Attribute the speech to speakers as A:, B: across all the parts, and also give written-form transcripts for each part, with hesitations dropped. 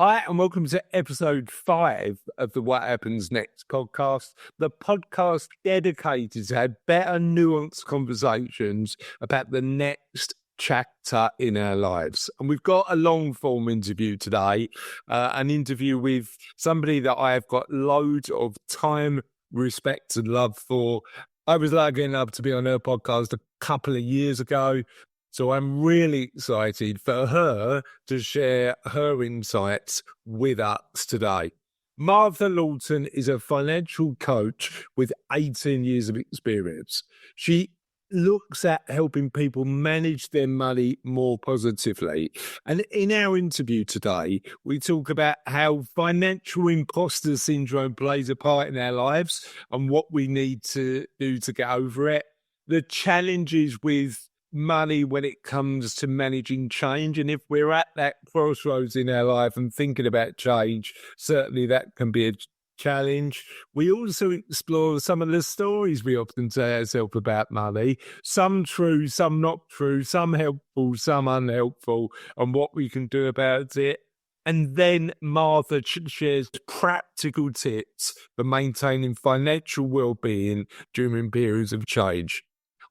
A: Hi, and welcome to episode 5 of the What Happens Next podcast, the podcast dedicated to have better nuanced conversations about the next chapter in our lives. And we've got a long form interview today, an interview with somebody that I have got loads of time, respect, and love for. I was lucky enough to be on her podcast a couple of years ago. So I'm really excited for her to share her insights with us today. Martha Lawton is a financial coach with 18 years of experience. She looks at helping people manage their money more positively. And in our interview today, we talk about how financial imposter syndrome plays a part in our lives and what we need to do to get over it, the challenges with money when it comes to managing change. And if we're at that crossroads in our life and thinking about change, certainly that can be a challenge. We also explore some of the stories we often tell ourselves about money, some true, some not true, some helpful, some unhelpful, and what we can do about it. And then Martha shares practical tips for maintaining financial well-being during periods of change.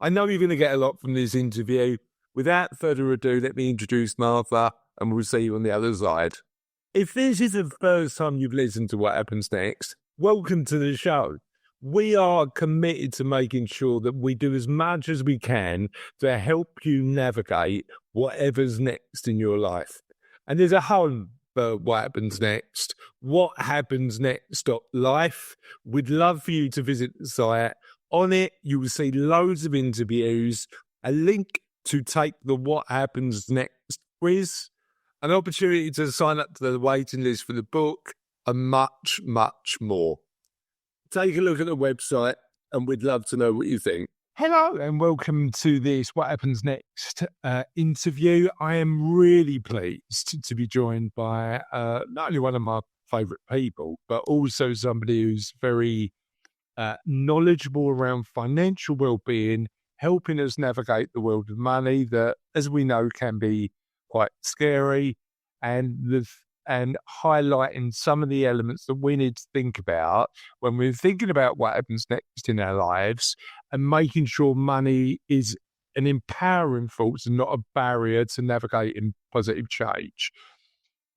A: I know you're going to get a lot from this interview. Without further ado, let me introduce Martha, and we'll see you on the other side. If this is the first time you've listened to What Happens Next, welcome to the show. We are committed to making sure that we do as much as we can to help you navigate whatever's next in your life. And there's a home for What Happens Next, whathappensnext.life. We'd love for you to visit the site. On it, you will see loads of interviews, a link to take the What Happens Next quiz, an opportunity to sign up to the waiting list for the book, and much, much more. Take a look at the website, and we'd love to know what you think. Hello, and welcome to this What Happens Next interview. I am really pleased to be joined by not only one of my favourite people, but also somebody who's very knowledgeable around financial well-being, helping us navigate the world of money that, as we know, can be quite scary, and highlighting some of the elements that we need to think about when we're thinking about what happens next in our lives, and making sure money is an empowering force and not a barrier to navigating positive change.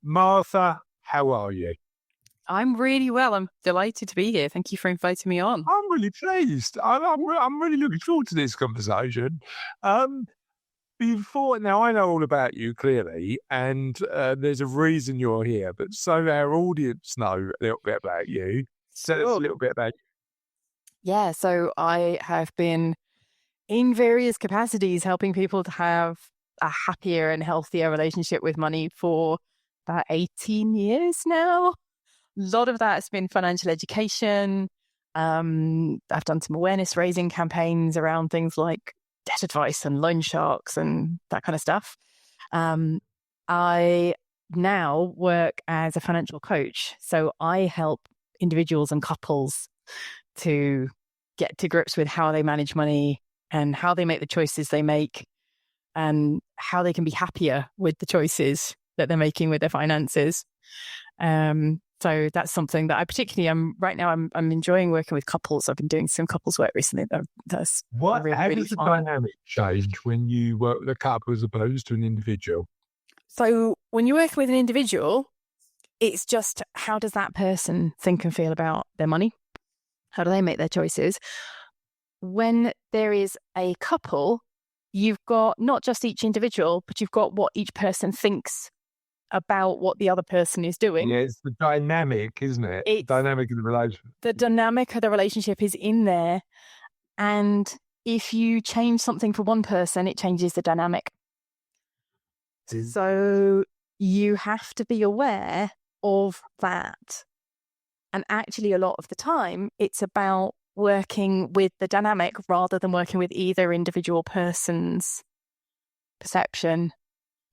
A: Martha, how are you?
B: I'm really well. I'm delighted to be here. Thank you for inviting me on.
A: I'm really pleased. I'm really looking forward to this conversation. Now I know all about you clearly, and there's a reason you're here, but so our audience know a little bit about you. Tell us a little bit about you.
B: Yeah, so I have been in various capacities helping people to have a happier and healthier relationship with money for about 18 years now. A lot of that has been financial education. I've done some awareness raising campaigns around things like debt advice and loan sharks and that kind of stuff. I now work as a financial coach. So I help individuals and couples to get to grips with how they manage money and how they make the choices they make and how they can be happier with the choices that they're making with their finances. So that's something that I particularly am right now. I'm enjoying working with couples. I've been doing some couples work recently. That's
A: how
B: really
A: does the
B: fun.
A: dynamic change when you work with a couple as opposed to an individual?
B: So when you work with an individual, it's just how does that person think and feel about their money? How do they make their choices? When there is a couple, you've got not just each individual, but you've got what each person thinks about what the other person is doing.
A: Yeah, it's the dynamic, isn't it?
B: It's
A: dynamic of the relationship.
B: The dynamic of the relationship is in there. And if you change something for one person, it changes the dynamic. So you have to be aware of that. And actually, a lot of the time, it's about working with the dynamic rather than working with either individual person's perception.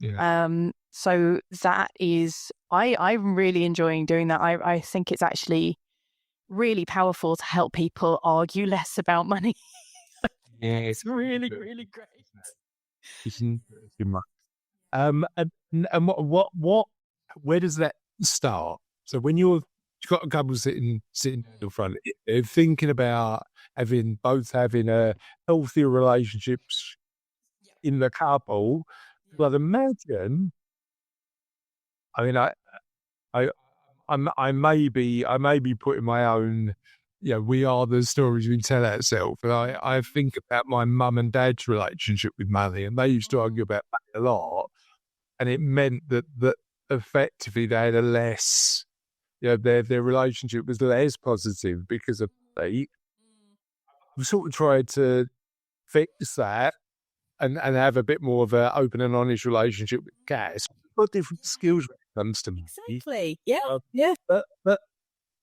A: Yeah.
B: So that is, I'm really enjoying doing that. I think it's actually really powerful to help people argue less about money.
A: Yeah,
B: It's really, really great.
A: And what where does that start? So when you've got a couple sitting in front of you, thinking about both having a healthier relationships in the couple, but imagine, I mean, I, I may be putting my own, we are the stories we tell ourselves. And I think about my mum and dad's relationship with money, and they used to argue about money a lot. And it meant that effectively they had a less, their relationship was less positive because of money. We sort of tried to fix that and have a bit more of an open and honest relationship with cash. We've got different skills when it comes to money.
B: Exactly. Yeah.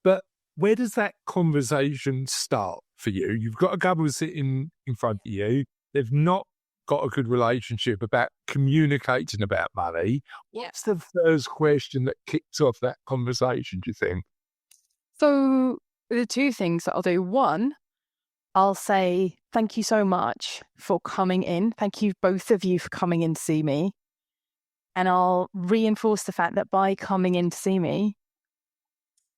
A: But where does that conversation start for you? You've got a couple sitting in front of you. They've not got a good relationship about communicating about money. What's the first question that kicks off that conversation, do you think?
B: So the two things that I'll do. One, I'll say, thank you so much for coming in. Thank you, both of you, for coming in to see me. And I'll reinforce the fact that by coming in to see me,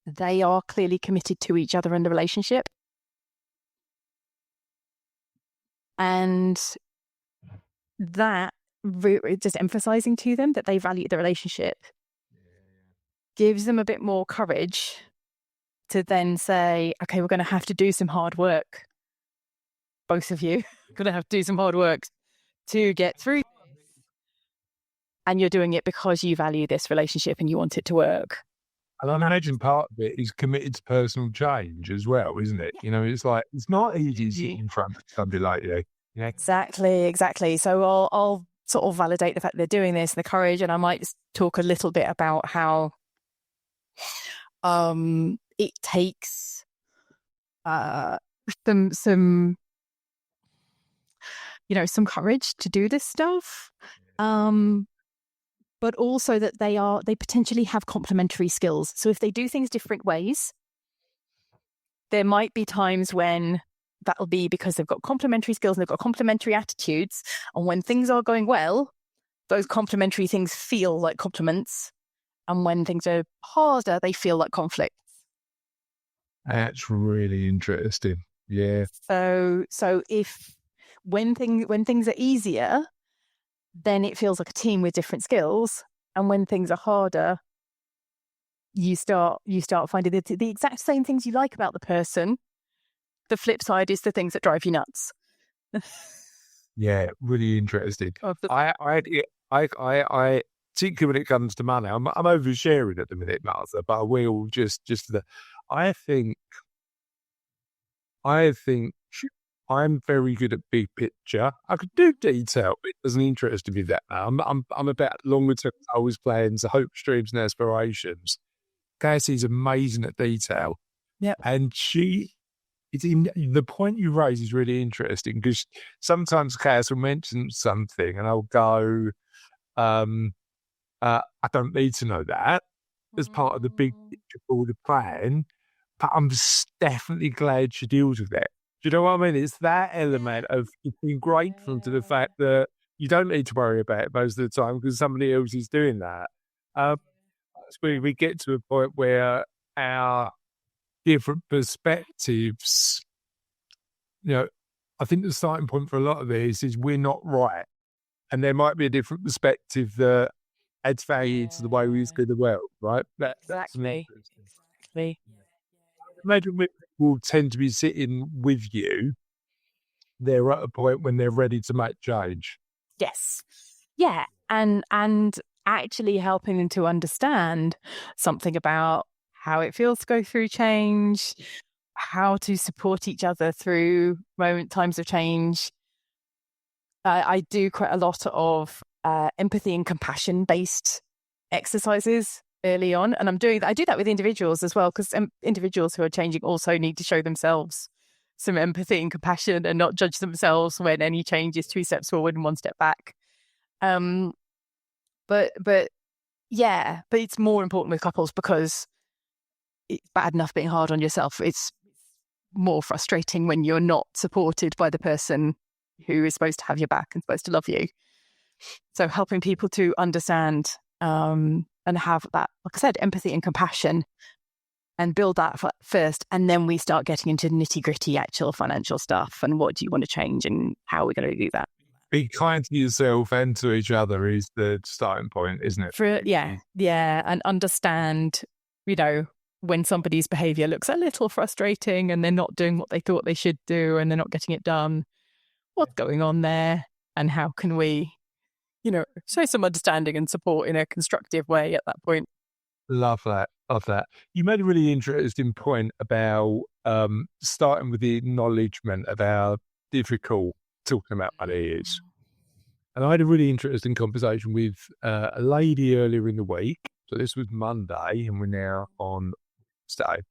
B: they are clearly committed to each other in the relationship. And that, just emphasizing to them that they value the relationship, gives them a bit more courage to then say, okay, we're going to have to do some hard work. Both of you are going to have to do some hard work to get through this. And you're doing it because you value this relationship and you want it to work.
A: And I imagine part of it is committed to personal change as well, isn't it? It's like, it's not easy sitting in front of somebody like you.
B: Exactly. So I'll sort of validate the fact they're doing this, the courage, and I might talk a little bit about how it takes some courage to do this stuff. But also that they potentially have complementary skills. So if they do things different ways, there might be times when that'll be because they've got complementary skills and they've got complementary attitudes. And when things are going well, those complementary things feel like compliments. And when things are harder, they feel like conflicts.
A: That's really interesting. Yeah.
B: So if when things are easier, then it feels like a team with different skills. And when things are harder, you start finding the exact same things you like about the person. The flip side is the things that drive you nuts.
A: Yeah, really interesting. I particularly when it comes to money, I'm oversharing at the minute, Martha, but I will I think I'm very good at big picture. I could do detail, but it doesn't interest me that now. I'm about longer term goals, plans, hopes, dreams, and aspirations. Cassie's amazing at detail.
B: Yeah,
A: and the point you raise is really interesting because sometimes Cass will mention something, and I'll go, I don't need to know that as part of the big picture for the plan, but I'm definitely glad she deals with it. Do you know what I mean? It's that element of being grateful to the fact that you don't need to worry about it most of the time because somebody else is doing that. That's where we get to a point where our different perspectives, I think the starting point for a lot of this is we're not right. And there might be a different perspective that adds value to the way we see the world, right?
B: exactly.
A: Imagine when people tend to be sitting with you, they're at a point when they're ready to make change.
B: Yes. Yeah. And actually helping them to understand something about how it feels to go through change, how to support each other through times of change. I do quite a lot of empathy and compassion based exercises early on. And I do that with individuals as well, because individuals who are changing also need to show themselves some empathy and compassion and not judge themselves when any change is 2 steps forward and 1 step back. But it's more important with couples because it's bad enough being hard on yourself. It's more frustrating when you're not supported by the person who is supposed to have your back and supposed to love you. So helping people to understand and have that, like I said, empathy and compassion, and build that first. And then we start getting into nitty gritty actual financial stuff. And what do you want to change and how are we going to do that?
A: Be kind to yourself and to each other is the starting point, isn't it?
B: Yeah. And understand, when somebody's behavior looks a little frustrating and they're not doing what they thought they should do and they're not getting it done, what's going on there? And how can we, show some understanding and support in a constructive way at that point?
A: Love that. You made a really interesting point about starting with the acknowledgement of how difficult talking about money is. And I had a really interesting conversation with a lady earlier in the week. So this was Monday and we're now on Wednesday.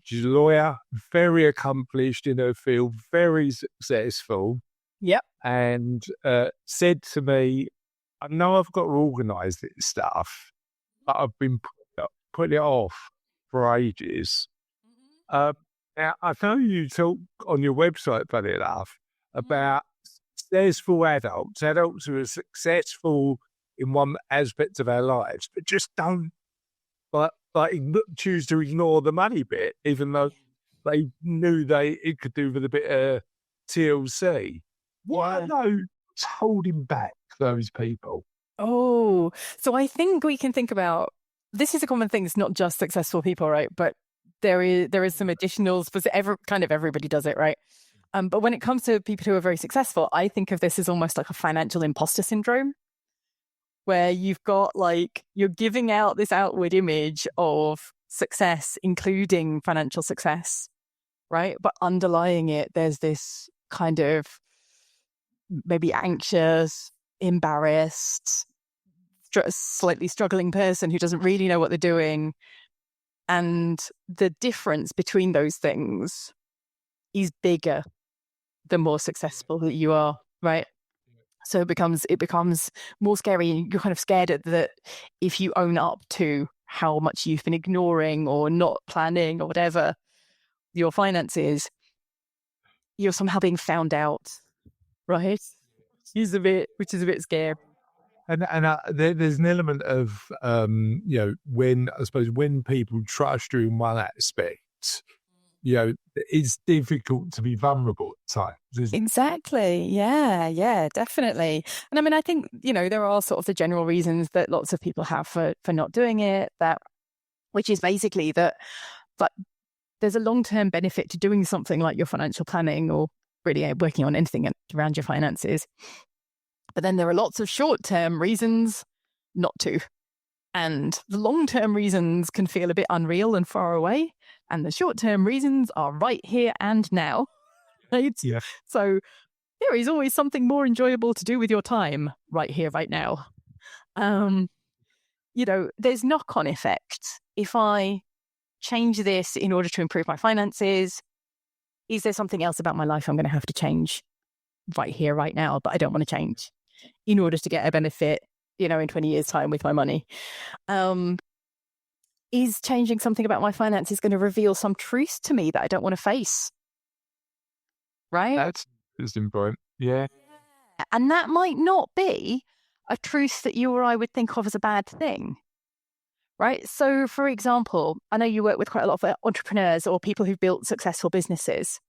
A: She's a lawyer, very accomplished in her field, very successful.
B: Yep.
A: And said to me, I know I've got to organise this stuff, but I've been putting it off for ages. Now, I know you talk on your website, funny enough, about successful adults who are successful in one aspect of our lives, but just don't choose to ignore the money bit, even though they knew it could do with a bit of TLC. Why it's holding back those people?
B: Oh, so I think we can think about, this is a common thing. It's not just successful people, right? But there is some additionals, but everybody does it, right? But when it comes to people who are very successful, I think of this as almost like a financial imposter syndrome, where you've got you're giving out this outward image of success, including financial success, right? But underlying it, there's this kind of maybe anxious, embarrassed, slightly struggling person who doesn't really know what they're doing. And the difference between those things is bigger the more successful that you are, right? So it becomes more scary. You're kind of scared that if you own up to how much you've been ignoring or not planning or whatever your finances, you're somehow being found out, right? Which is a bit scary.
A: And there's an element of when people trust you in one aspect, it's difficult to be vulnerable at times.
B: Exactly. Yeah, definitely. And I mean, I think, there are sort of the general reasons that lots of people have for not doing it, which is basically that there's a long-term benefit to doing something like your financial planning or really working on anything around your finances. But then there are lots of short-term reasons not to. And the long-term reasons can feel a bit unreal and far away. And the short-term reasons are right here and now. Right?
A: Yeah.
B: So there is always something more enjoyable to do with your time right here, right now. There's knock-on effects. If I change this in order to improve my finances, is there something else about my life I'm going to have to change right here, right now, but I don't want to change in order to get a benefit, in 20 years' time with my money? Is changing something about my finances going to reveal some truth to me that I don't want to face? Right?
A: That's an interesting point. Yeah.
B: And that might not be a truth that you or I would think of as a bad thing. Right? So, for example, I know you work with quite a lot of entrepreneurs or people who've built successful businesses.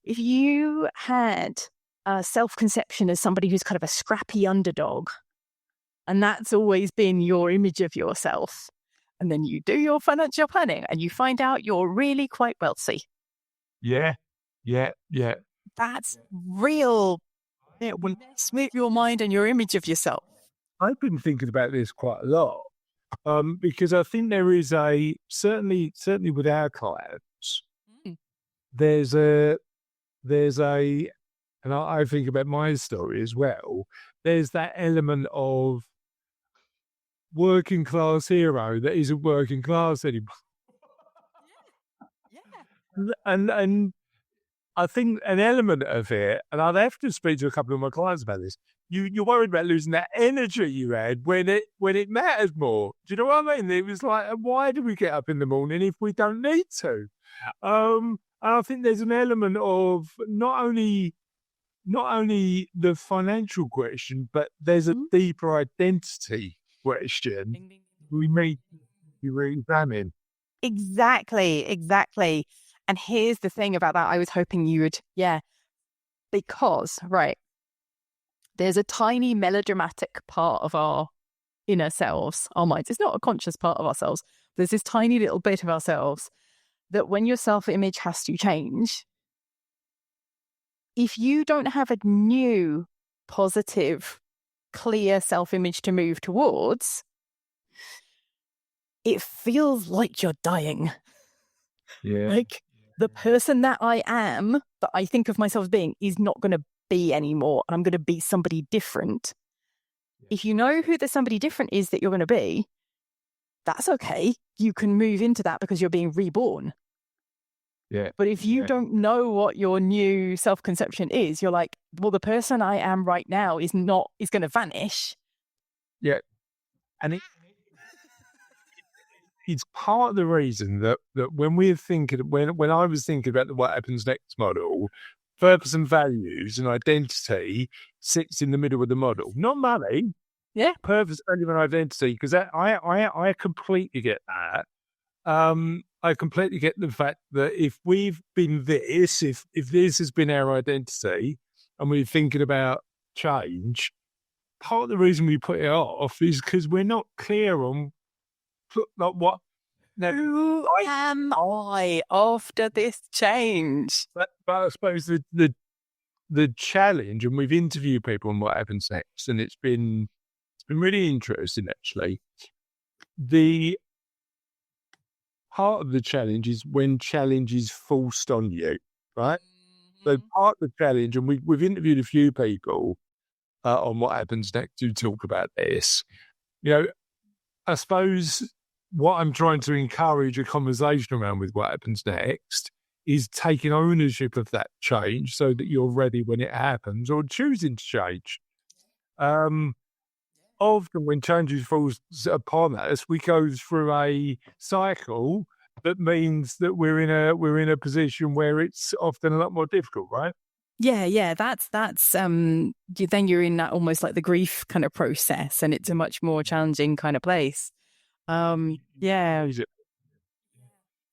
B: If you had a self-conception as somebody who's kind of a scrappy underdog, and that's always been your image of yourself, and then you do your financial planning and you find out you're really quite wealthy.
A: Yeah.
B: That's real. It will mess with your mind and your image of yourself.
A: I've been thinking about this quite a lot because I think there is certainly with our clients, there's a, and I think about my story as well. There's that element of working class hero that isn't working class anymore. Yeah. And I think an element of it, and I'd have to speak to a couple of my clients about this. You're worried about losing that energy you had when it matters more. Do you know what I mean? It was like, why do we get up in the morning if we don't need to? And I think there's an element of not only the financial question, but there's a deeper identity question, we need to re-examine.
B: Exactly. And here's the thing about that. I was hoping you would, because, right, there's a tiny melodramatic part of our inner selves, our minds. It's not a conscious part of ourselves. There's this tiny little bit of ourselves that when your self-image has to change, if you don't have a new, positive, clear self-image to move towards, it feels like you're dying.
A: Yeah.
B: Like the person that I am, that I think of myself as being, is not going to be anymore. I'm going to be somebody different. If you know who the somebody different is that you're going to be, that's okay. You can move into that because you're being reborn.
A: Yeah.
B: But if you don't know what your new self-conception is, you're like, well, the person I am right now is going to vanish.
A: Yeah. And it's part of the reason that when we're thinking, when I was thinking about the What Happens Next model, purpose and values and identity sits in the middle of the model, not money.
B: Yeah.
A: Purpose, value, and identity, because I completely get that. I completely get the fact that if we've been this, if this has been our identity, and we're thinking about change, part of the reason we put it off is because we're not clear on like what.
B: Who am I after this change?
A: But I suppose the challenge, and we've interviewed people on What Happens Next, and it's been really interesting actually. The part of the challenge is when challenge is forced on you, right? So part of the challenge, and we've interviewed a few people on What Happens Next to talk about this. You know, I suppose what I'm trying to encourage a conversation around with What Happens Next is taking ownership of that change so that you're ready when it happens, or choosing to change. Often when changes falls upon us, we go through a cycle that means that we're in a position where it's often a lot more difficult, right?
B: Yeah. That's then you're in that almost like the grief kind of process, and it's a much more challenging kind of place. Yeah.
A: Is it?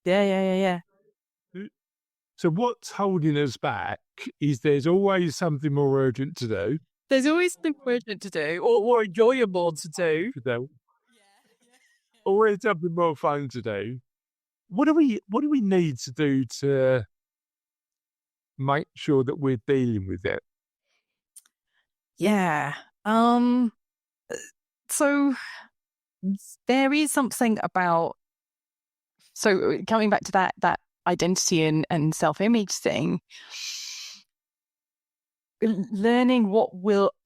B: Yeah.
A: So what's holding us back is there's always something more urgent to do.
B: There's always something urgent to do, or more enjoyable to do.
A: Always something more fun to do. What do we need to do to make sure that we're dealing with it?
B: Yeah. So there is something about, so coming back to that identity and self-image thing, learning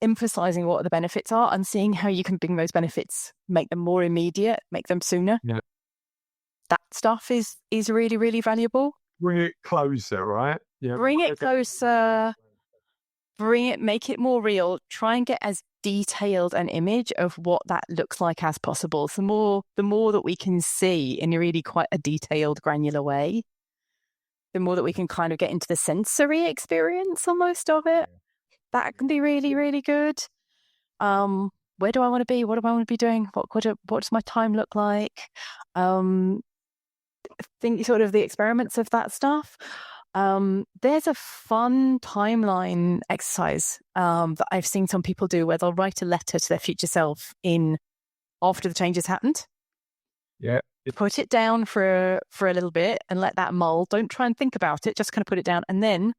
B: emphasizing what the benefits are and seeing how you can bring those benefits, make them more immediate, make them sooner.
A: Yeah.
B: That stuff is really, really valuable.
A: Bring it closer, right? Yeah.
B: Bring it closer, make it more real, try and get as detailed an image of what that looks like as possible. The more that we can see in a really quite a detailed, granular way, the more that we can kind of get into the sensory experience almost of it. That can be really, really good. Where do I want to be? What do I want to be doing? What does my time look like? Think sort of the experiments of that stuff. There's a fun timeline exercise that I've seen some people do where they'll write a letter to their future self after the change has happened.
A: Yeah.
B: Put it down for a little bit and let that mull. Don't try and think about it. Just kind of put it down and then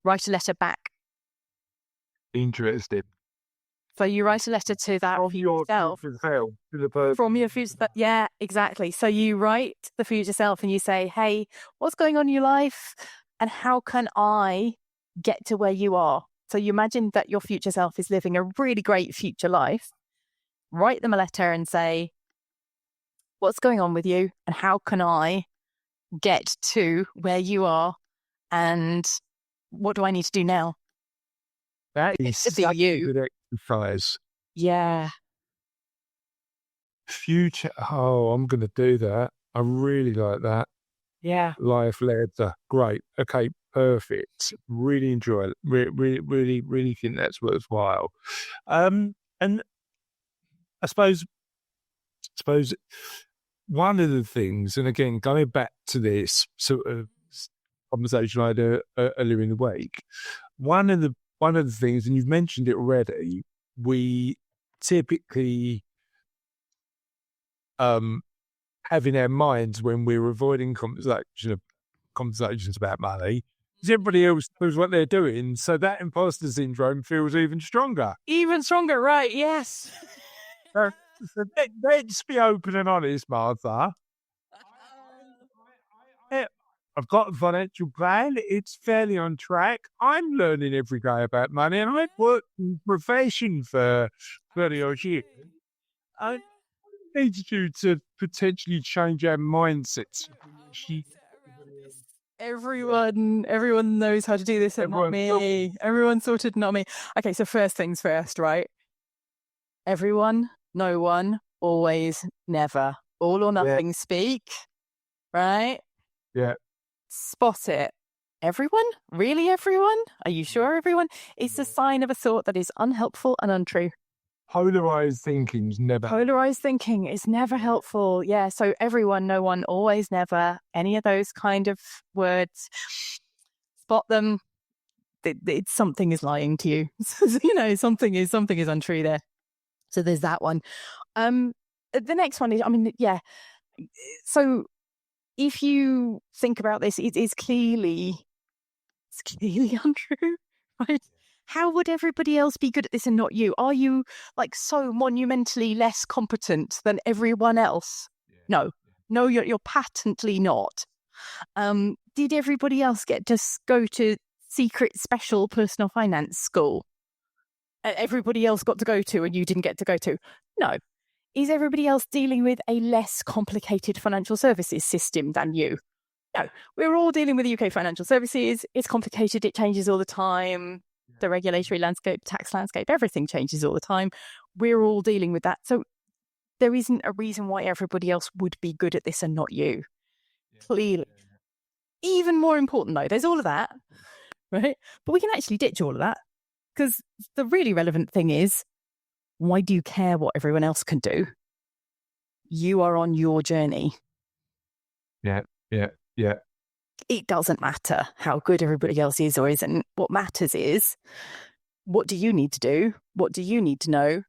B: write a letter back.
A: Interesting.
B: So you write a letter to that future self. From your future self. Yeah, exactly. So you write the future self and you say, hey, what's going on in your life? And how can I get to where you are? So you imagine that your future self is living a really great future life. Write them a letter and say, what's going on with you? And how can I get to where you are? And what do I need to do now?
A: That is such a good exercise.
B: Yeah.
A: Future. Oh, I'm going to do that. I really like that.
B: Yeah.
A: Life letter. Great. Okay. Perfect. Really enjoy it. Really think that's worthwhile. And I suppose suppose one of the things, and again, going back to this sort of conversation I had earlier in the week, one of the things, and you've mentioned it already, we typically have in our minds when we're avoiding conversations about money is everybody else knows what they're doing, so that imposter syndrome feels even stronger.
B: Even stronger, right? Yes.
A: So let's be open and honest, Martha. I've got a financial plan. It's fairly on track. I'm learning every day about money, and I've worked in profession for 30 odd years. I need you to potentially change our mindsets.
B: Everyone knows how to do this, and not me. Everyone sorted, not me. Okay, so first things first, right? Everyone, no one, always, never. All or nothing speak, right?
A: Yeah.
B: Spot it. Everyone? Really everyone? Are you sure everyone? It's a sign of a thought that is unhelpful and untrue.
A: Polarized thinking is
B: never helpful. Yeah, so everyone, no one, always, never, any of those kind of words, spot them. Something is lying to you. Something is untrue there. So there's that one. The next one is, so if you think about this, it's clearly untrue, right? How would everybody else be good at this and not you? Are you so monumentally less competent than everyone else? No, you're patently not. Did everybody else get to go to secret special personal finance school? Everybody else got to go to and you didn't get to go to? No. Is everybody else dealing with a less complicated financial services system than you? No. We're all dealing with the UK financial services. It's complicated. It changes all the time. The regulatory landscape, tax landscape, everything changes all the time. We're all dealing with that. So there isn't a reason why everybody else would be good at this and not you. Clearly. Even more important, though, there's all of that, right? But we can actually ditch all of that, because the really relevant thing is, why do you care what everyone else can do? You are on your journey.
A: Yeah.
B: It doesn't matter how good everybody else is or isn't. What matters is, what do you need to do? What do you need to know?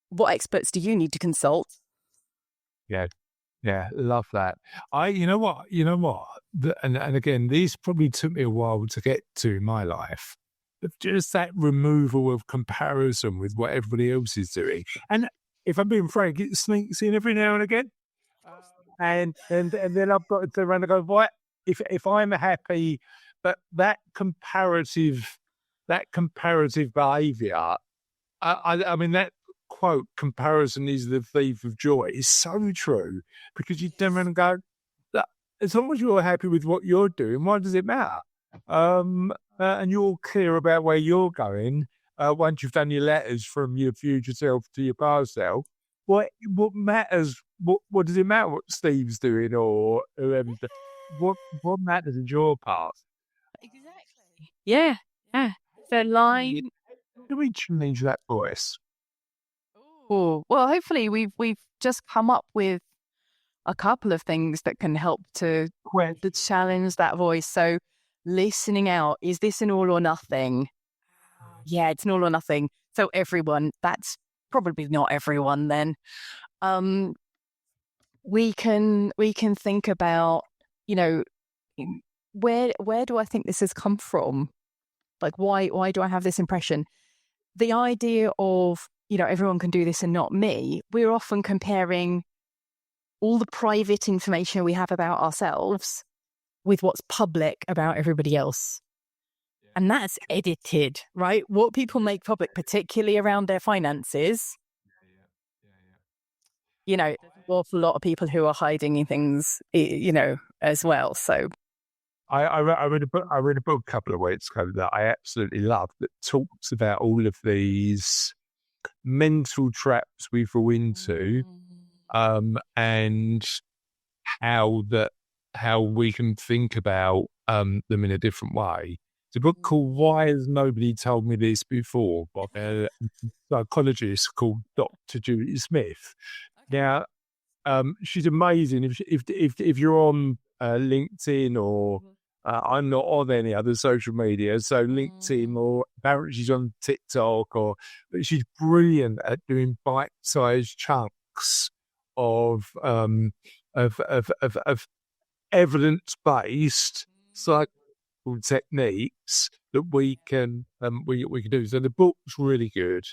B: What experts do you need to consult?
A: Yeah, love that. You know what? And again, these probably took me a while to get to in my life. But just that removal of comparison with what everybody else is doing. And if I'm being frank, it sneaks in every now and again. And then I've got to turn around and go, what? If I'm happy, but that comparative behaviour, I mean, that quote, comparison is the thief of joy, is so true, because you turn around and go, as long as you're happy with what you're doing, why does it matter? And you're clear about where you're going, once you've done your letters from your future self to your past self, what matters? What does it matter what Steve's doing or whoever? What matters is your path.
B: Exactly. Yeah. The line.
A: How do we change that voice?
B: Oh, well, hopefully we've just come up with a couple of things that can help to challenge that voice. So listening out, is this an all or nothing? Yeah, it's an all or nothing. So everyone, that's probably not everyone then. We can think about, where do I think this has come from? Why do I have this impression? The idea of, everyone can do this and not me, we're often comparing all the private information we have about ourselves with what's public about everybody else. And that's edited, right? What people make public, particularly around their finances, there's an awful lot of people who are hiding things, as well. So
A: I read a book a couple of weeks ago that I absolutely love, that talks about all of these mental traps we fall into, and how we can think about them in a different way. It's a book called "Why Has Nobody Told Me This Before" by a psychologist called Dr. Judy Smith. Now, she's amazing. If you're on LinkedIn or I'm not on any other social media, so LinkedIn or apparently she's on TikTok but she's brilliant at doing bite-sized chunks of of evidence-based psychological techniques that we can do. So the book's really good,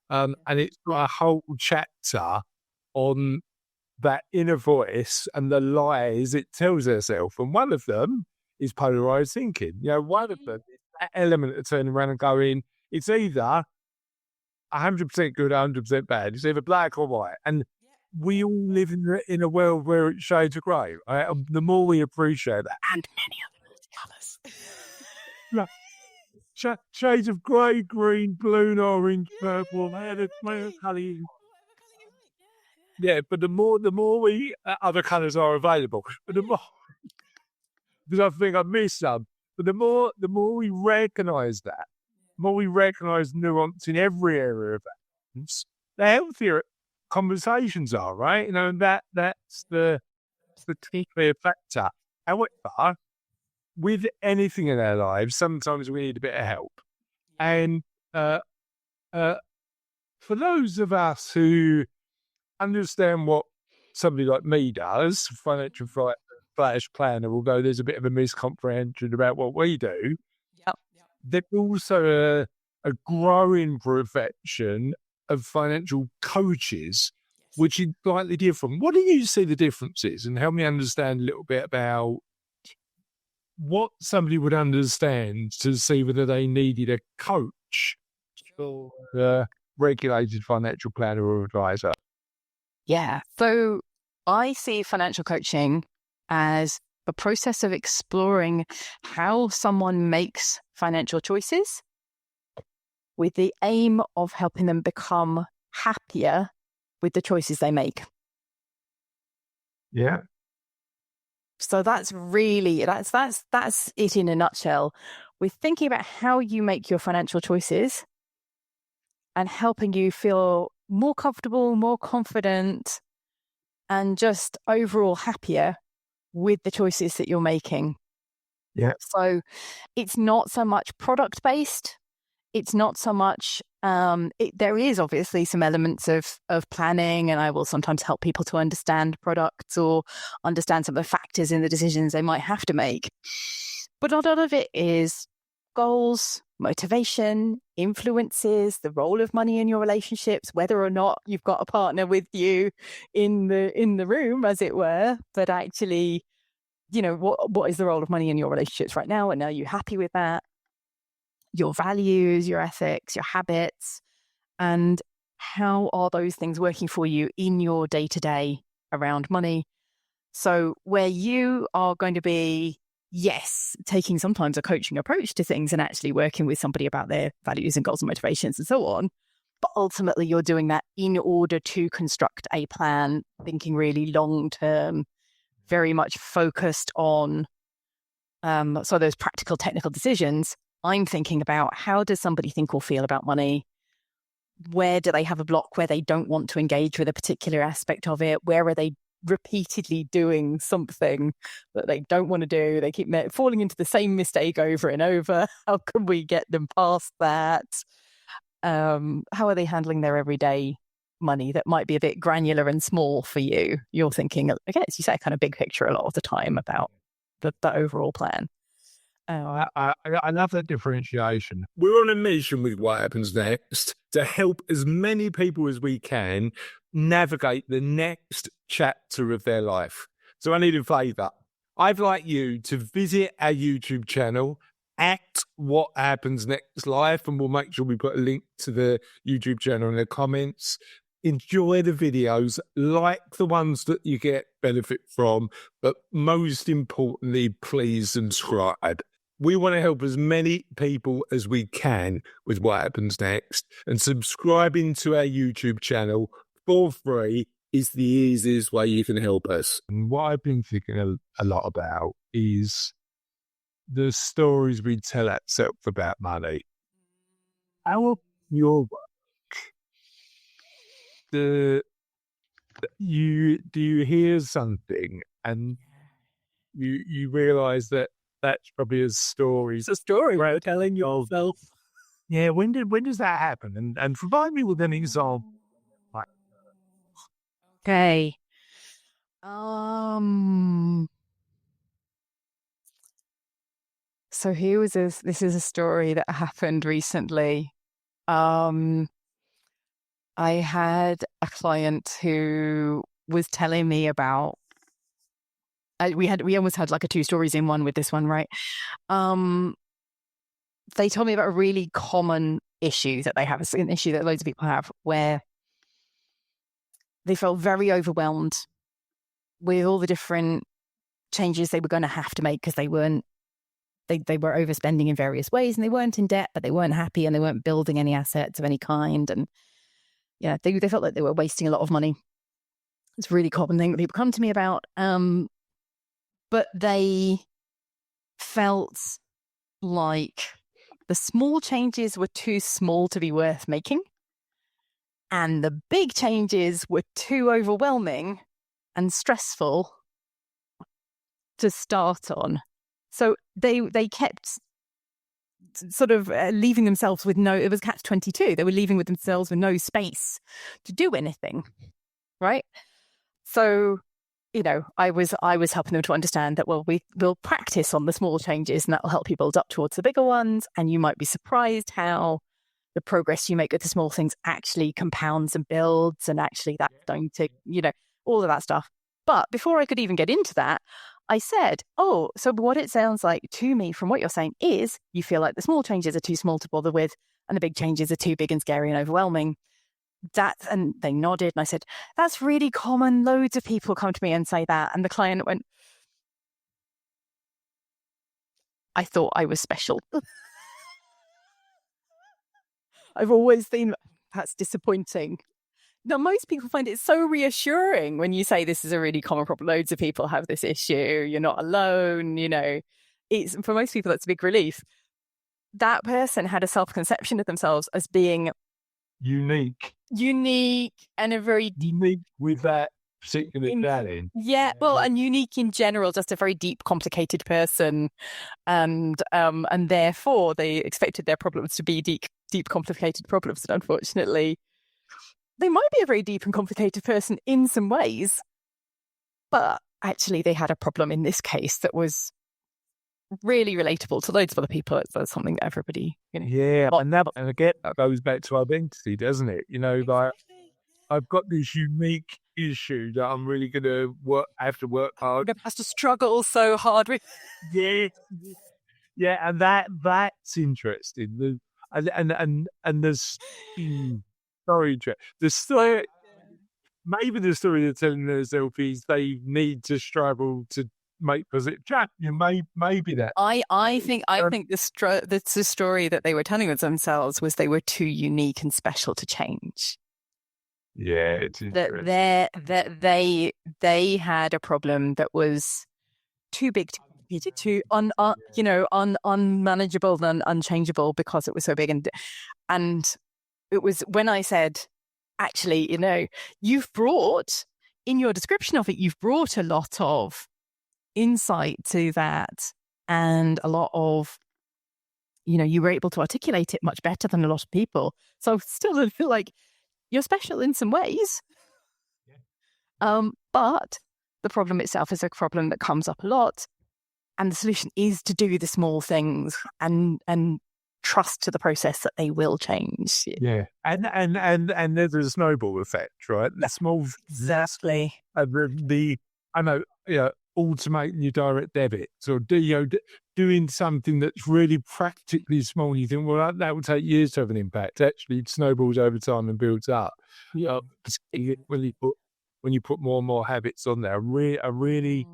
A: and it's got a whole chapter on that inner voice and the lies it tells herself. And one of them is polarized thinking. One of them is that element of turning around and going, it's either 100% good, 100% bad. It's either black or white. And we all live in a world where it's shades of grey. Right? The more we appreciate that.
B: And many other colours.
A: Shades of grey, green, blue, orange, purple, colour. Yeah, but the more we other colours are available, but the more because I think I missed some. But the more we recognise that, the more we recognise nuance in every area of that, the healthier conversations are, right? And that's the clear factor. However, with anything in our lives, sometimes we need a bit of help. And for those of us who understand what somebody like me does, financial flash planner, although there's a bit of a miscomprehension about what we do, there's also a growing profession of financial coaches, which is slightly different. What do you see the differences? And help me understand a little bit about what somebody would understand to see whether they needed a coach or a regulated financial planner or advisor.
B: Yeah. So I see financial coaching as the process of exploring how someone makes financial choices with the aim of helping them become happier with the choices they make.
A: Yeah.
B: So that's really, that's it in a nutshell. We're thinking about how you make your financial choices and helping you feel more comfortable, more confident, and just overall happier with the choices that you're making.
A: Yeah.
B: So it's not so much product based. It's not so much, there is obviously some elements of planning, and I will sometimes help people to understand products or understand some of the factors in the decisions they might have to make. But a lot of it is goals, motivation, influences, the role of money in your relationships, whether or not you've got a partner with you in the room, as it were, but actually, what is the role of money in your relationships right now? And are you happy with that? Your values, your ethics, your habits, and how are those things working for you in your day-to-day around money? So where you are going to be, yes, taking sometimes a coaching approach to things and actually working with somebody about their values and goals and motivations and so on, but ultimately you're doing that in order to construct a plan, thinking really long-term, very much focused on so those practical technical decisions. I'm thinking about how does somebody think or feel about money? Where do they have a block where they don't want to engage with a particular aspect of it? Where are they repeatedly doing something that they don't want to do? They keep falling into the same mistake over and over. How can we get them past that? How are they handling their everyday money that might be a bit granular and small for you? You're thinking, again, as you say, kind of big picture a lot of the time about the overall plan.
A: I love that differentiation. We're on a mission with What Happens Next to help as many people as we can navigate the next chapter of their life. So I need a favour. I'd like you to visit our YouTube channel at What Happens Next Live, and we'll make sure we put a link to the YouTube channel in the comments. Enjoy the videos, like the ones that you get benefit from, but most importantly, please subscribe. We want to help as many people as we can with What Happens Next, and subscribing to our YouTube channel for free is the easiest way you can help us. And what I've been thinking a lot about is the stories we tell ourselves about money. How your work, you hear something and you realise that that's probably a story.
B: It's a story we're telling yourself.
A: Yeah, when does that happen? And provide me with an example.
B: Okay. So here was this is a story that happened recently. I had a client who was telling me about we almost had like a two stories in one with this one, right? They told me about a really common issue that they have, it's an issue that loads of people have, where they felt very overwhelmed with all the different changes they were going to have to make because they were overspending in various ways and they weren't in debt, but they weren't happy and they weren't building any assets of any kind. And yeah, they felt like they were wasting a lot of money. It's a really common thing that people come to me about. But they felt like the small changes were too small to be worth making. And the big changes were too overwhelming and stressful to start on. So they kept sort of leaving themselves with it was catch-22. They were leaving with themselves with no space to do anything, right? So, I was helping them to understand that, well, we'll practice on the small changes and that will help you build up towards the bigger ones. And you might be surprised how the progress you make with the small things actually compounds and builds. And actually that's going to, all of that stuff. But before I could even get into that, I said, so what it sounds like to me from what you're saying is you feel like the small changes are too small to bother with and the big changes are too big and scary and overwhelming. And they nodded and I said, that's really common. Loads of people come to me and say that. And the client went, I thought I was special. I've always seen that's disappointing. Now, most people find it so reassuring when you say this is a really common problem. Loads of people have this issue. You're not alone. It's for most people, that's a big relief. That person had a self-conception of themselves as being
A: unique
B: and a very
A: unique with that particular challenge.
B: Yeah, well, and unique in general, just a very deep, complicated person, and therefore they expected their problems to be deep, complicated problems. And unfortunately, they might be a very deep and complicated person in some ways, but actually they had a problem in this case that was really relatable to loads of other people. It's something that everybody,
A: Yeah, and again, that goes back to identity, doesn't it? Like I've got this unique issue that I'm really going to have to work hard.
B: Has to struggle so hard with.
A: Yeah, and that's interesting. And there's sorry, the story. Maybe the story they're telling themselves is they need to struggle to make positive change. Maybe that.
B: I think the story that they were telling themselves was they were too unique and special to change.
A: Yeah, it's
B: that they had a problem that was too big to unmanageable and unchangeable because it was so big. And it was when I said, actually, you've brought in your description of it, you've brought a lot of insight to that and a lot of, you were able to articulate it much better than a lot of people. So still I feel like you're special in some ways. Yeah. But the problem itself is a problem that comes up a lot. And the solution is to do the small things and trust to the process that they will change.
A: Yeah. And there's a snowball effect, right? The small
B: exactly.
A: Automating your direct debits or doing something that's really practically small. You think, well, that will take years to have an impact. Actually, it snowballs over time and builds up. Yeah, when you put more and more habits on there, I really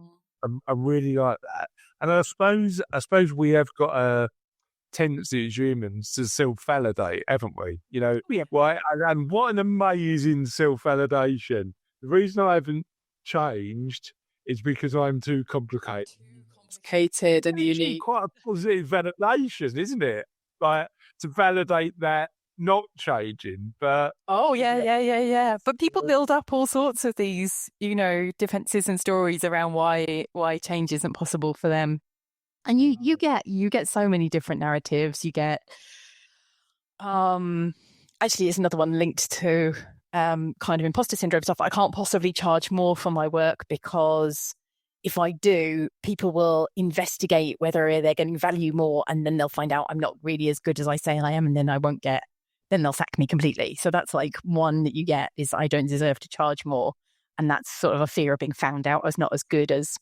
A: like that. And I suppose we have got a tendency as humans to self-validate, haven't we? Yeah. Right? And what an amazing self-validation. The reason I haven't changed is because I'm too complicated.
B: And unique.
A: Quite a positive validation, isn't it? Like to validate that not changing. But
B: Oh, yeah. But people build up all sorts of these, defenses and stories around why change isn't possible for them. And you get so many different narratives. You get actually it's another one linked to kind of imposter syndrome stuff. I can't possibly charge more for my work because if I do, people will investigate whether they're getting value more, and then they'll find out I'm not really as good as I say I am, and then then they'll sack me completely. So that's like one that you get is I don't deserve to charge more. And that's sort of a fear of being found out as not as good as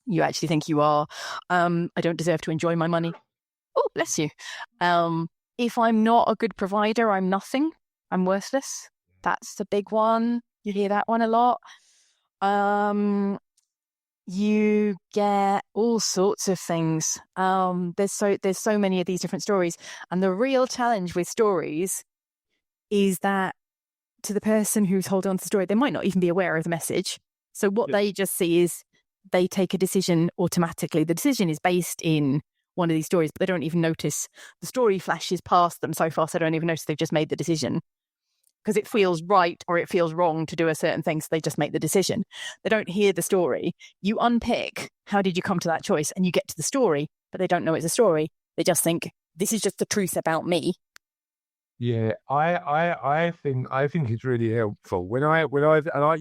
B: you actually think you are. I don't deserve to enjoy my money. Oh, bless you. If I'm not a good provider, I'm nothing. I'm worthless. That's the big one. You hear that one a lot. You get all sorts of things. There's so many of these different stories. And the real challenge with stories is that to the person who's holding on to the story, they might not even be aware of the message. So what they just see is they take a decision automatically. The decision is based in one of these stories, but they don't even notice the story flashes past them so fast they don't even notice they've just made the decision because it feels right or it feels wrong to do a certain thing, so they just make the decision. They don't hear the story. You unpick how did you come to that choice, and you get to the story, but they don't know it's a story. They just think this is just the truth about me.
A: Yeah, I think it's really helpful when I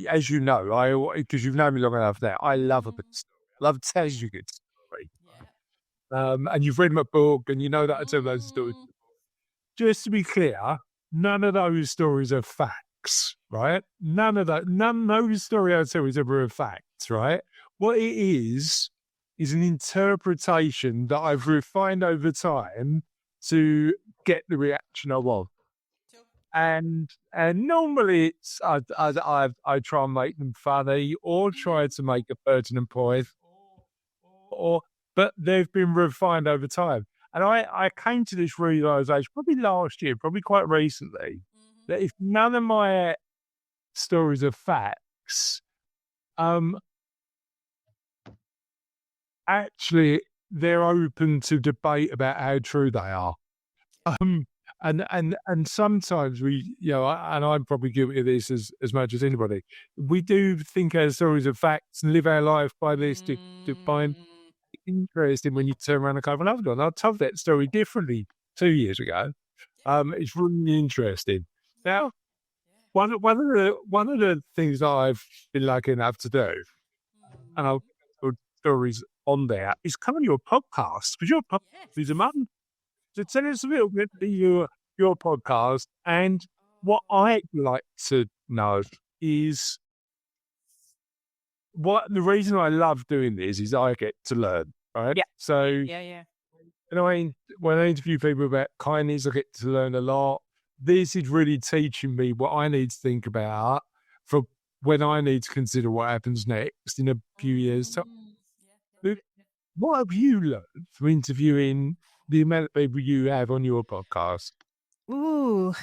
A: as you know, because you've known me long enough now, I love a good story. I love telling you a good story. And you've read my book, and you know that I tell those stories. Just to be clear, none of those stories are facts, right? No story I tell is ever a fact, right? What it is an interpretation that I've refined over time to get the reaction I want. And normally it's I try and make them funny or try to make a pertinent point, but they've been refined over time. And I came to this realization probably last year, probably quite recently, that if none of my stories are facts, actually they're open to debate about how true they are. And sometimes we, and I'm probably guilty of this as much as anybody. We do think our stories are facts and live our life by this to find interesting when you turn around and go, well, hold on, I told that story differently 2 years ago. It's really interesting. Now, one of the things I've been lucky enough to do, and I'll put stories on there, is come on your podcast, because your podcast is a month. So tell us a little bit about your podcast, and what I'd like to know is what the reason I love doing this is I get to learn, right?
B: Yeah.
A: So
B: Yeah.
A: when I interview people about kindness, I get to learn a lot. This is really teaching me what I need to think about for when I need to consider what happens next in a few years' time. What have you learned from interviewing the amount of people you have on your podcast?
B: Ooh.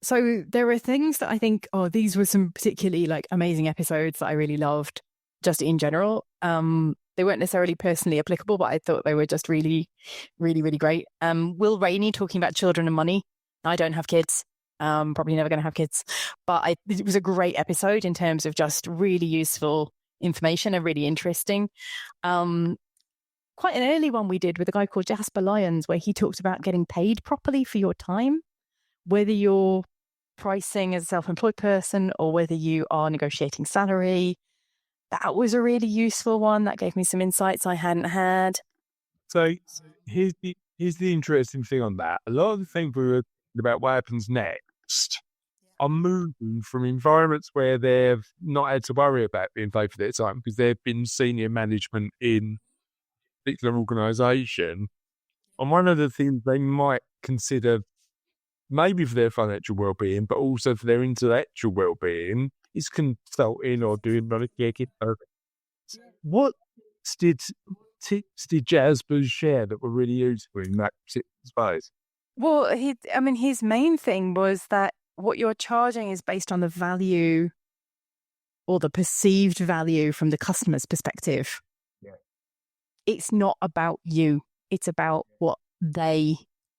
B: So there are things that I think, these were some particularly like amazing episodes that I really loved just in general. They weren't necessarily personally applicable, but I thought they were just really, really, really great. Will Rainey talking about children and money. I don't have kids. Probably never going to have kids, but it was a great episode in terms of just really useful information and really interesting. Quite an early one we did with a guy called Jasper Lyons, where he talked about getting paid properly for your time, whether you're pricing as a self-employed person or whether you are negotiating salary. That was a really useful one. That gave me some insights I hadn't had.
A: So here's the interesting thing on that. A lot of the things we were about what happens next are moving from environments where they've not had to worry about being paid for their time because they've been senior management in a particular organisation. And one of the things they might consider, maybe for their financial well-being, but also for their intellectual well-being, is consulting or doing money-making. What tips did Jasper share that were really useful in that space?
B: Well, his main thing was that what you're charging is based on the value or the perceived value from the customer's perspective.
A: Yeah.
B: It's not about you. It's about what they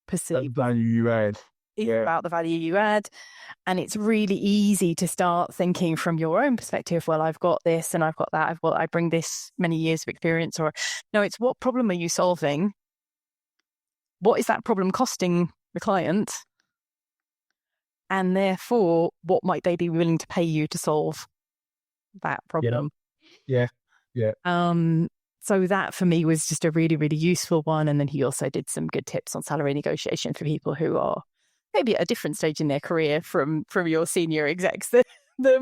B: perceive.
A: That value you add.
B: It's about the value you add. And it's really easy to start thinking from your own perspective, well, I've got this and I've got that. I bring this many years of experience. Or no, it's what problem are you solving? What is that problem costing the client? And therefore, what might they be willing to pay you to solve that problem?
A: Yeah.
B: So that for me was just a really, really useful one. And then he also did some good tips on salary negotiation for people who are maybe at a different stage in their career from your senior execs that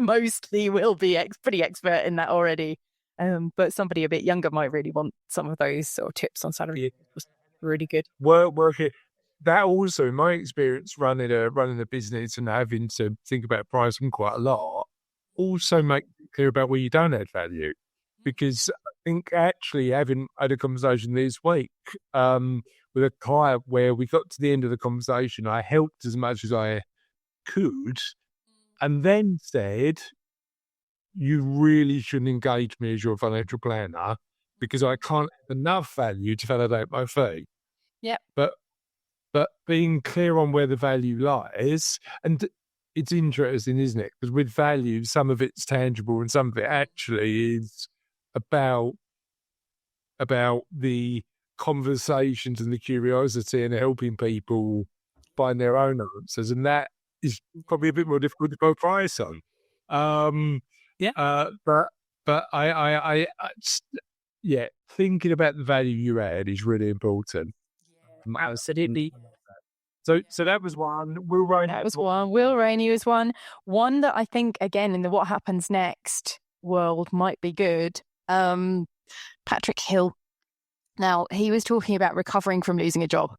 B: mostly will be pretty expert in that already. But somebody a bit younger might really want some of those sort of tips on salary. It was really good.
A: Work it. That also, in my experience, running a business and having to think about pricing quite a lot, also make it clear about where you don't add value. Because I think actually having had a conversation this week with a client where we got to the end of the conversation, I helped as much as I could, and then said, "You really shouldn't engage me as your financial planner because I can't have enough value to validate my fee."
B: Yep.
A: But being clear on where the value lies, and it's interesting, isn't it? Because with value, some of it's tangible and some of it actually is about the conversations and the curiosity and helping people find their own answers. And that is probably a bit more difficult to put a price on. But yeah, thinking about the value you add is really important.
B: Absolutely.
A: So that was one. Will Rainey.
B: That was one. Will Rainey was one. One that I think, again, in the what happens next world might be good. Patrick Hill. Now, he was talking about recovering from losing a job.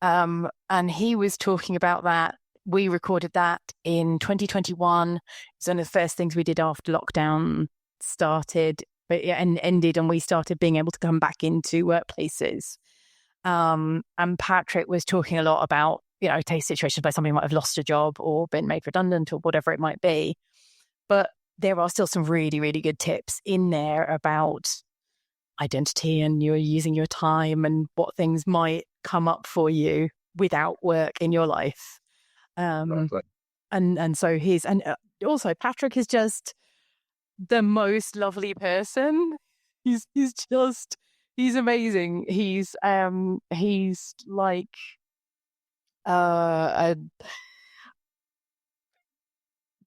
B: And he was talking about that. We recorded that in 2021. It was one of the first things we did after lockdown started and ended, and we started being able to come back into workplaces. And Patrick was talking a lot about, case situations where somebody might have lost a job or been made redundant or whatever it might be. But there are still some really, really good tips in there about identity and you're using your time and what things might come up for you without work in your life. And so also Patrick is just the most lovely person. He's amazing. He's like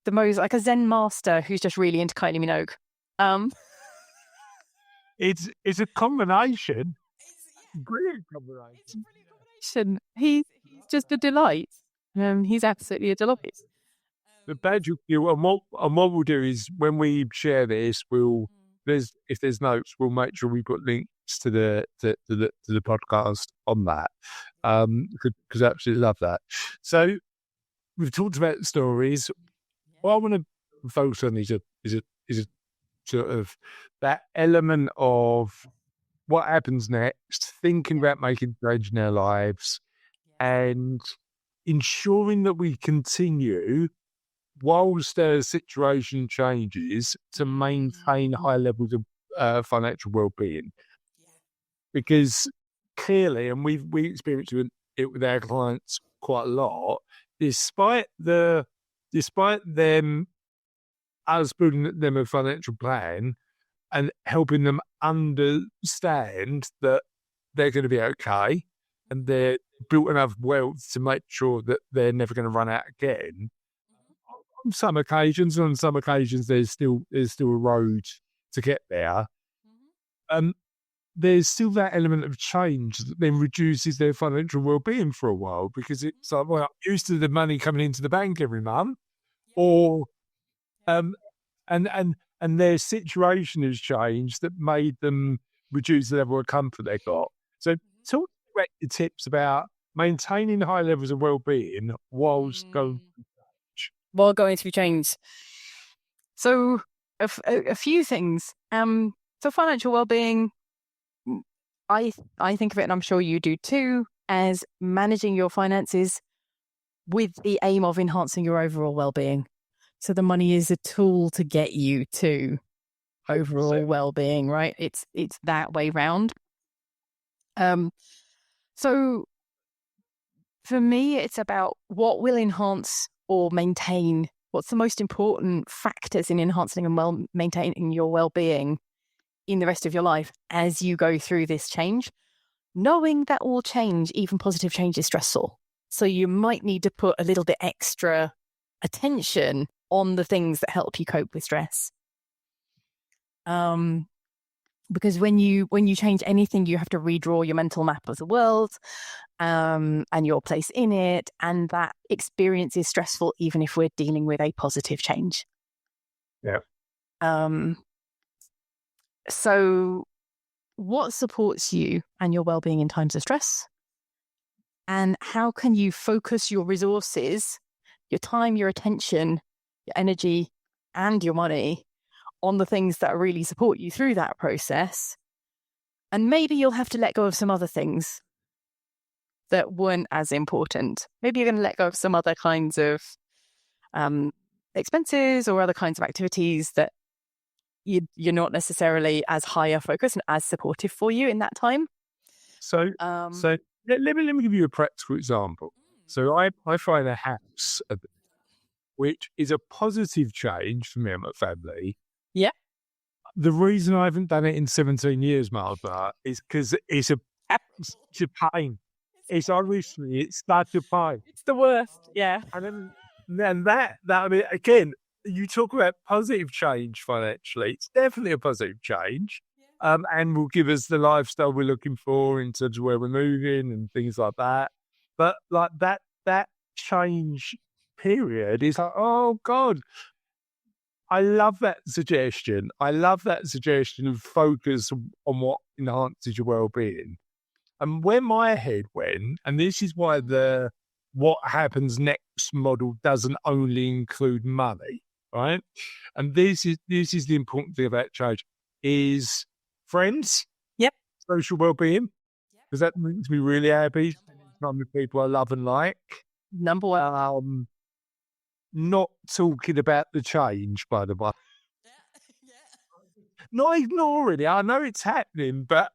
B: the most like a Zen master who's just really into Kylie Minogue.
A: It's a combination. Brilliant combination.
B: It's a brilliant combination. He's just a delight. He's absolutely a delight.
A: The badge you and what we'll do is when we share this, if there's notes, we'll make sure we put links to the podcast on that. Because I absolutely love that. So we've talked about stories. What I want to focus on is a sort of that element of what happens next, thinking about making change in our lives, and ensuring that we continue whilst the situation changes to maintain high levels of financial well-being. Because clearly, and we experience it with our clients quite a lot, despite them us building them a financial plan and helping them understand that they're going to be okay and they're built enough wealth to make sure that they're never going to run out again. On some occasions, there's still a road to get there. There's still that element of change that then reduces their financial well-being for a while because it's like, well, I'm used to the money coming into the bank every month, or and their situation has changed that made them reduce the level of comfort they got. So talk about your tips about maintaining high levels of well-being whilst going
B: through change. So a few things. So financial well-being, I think of it, and I'm sure you do too, as managing your finances with the aim of enhancing your overall well-being. So the money is a tool to get you to overall well-being, right? It's that way round. So For me, it's about what will enhance or maintain. What's the most important factors in enhancing and maintaining your well-being in the rest of your life as you go through this change? Knowing that all change, even positive change, is stressful. So you might need to put a little bit extra attention on the things that help you cope with stress. Because when you change anything, you have to redraw your mental map of the world, and your place in it, and that experience is stressful, even if we're dealing with a positive change.
A: Yeah.
B: So, what supports you and your well-being in times of stress? And how can you focus your resources, your time, your attention, your energy, and your money on the things that really support you through that process? And maybe you'll have to let go of some other things that weren't as important. Maybe you're going to let go of some other kinds of expenses or other kinds of activities that you're not necessarily as high a focus and as supportive for you in that time.
A: So let me give you a practical example. So I find a house which is a positive change for me and my family.
B: Yeah.
A: The reason I haven't done it in 17 years, Martha, is because it's a pain. It's obviously it's such a pain.
B: It's the worst. Yeah.
A: And then that I mean, again, you talk about positive change financially. It's definitely a positive change. And will give us the lifestyle we're looking for in terms of where we're moving and things like that. But like that change period is like, oh God, I love that suggestion. I love that suggestion of focus on what enhances your well-being. And where my head went, and this is why the what happens next model doesn't only include money, right? And this is the important thing about change is friends,
B: Yep.
A: social well-being, because that makes me really happy. Time with people I love and like.
B: Number one.
A: Not talking about the change, by the way. Not ignoring it. I know it's happening, but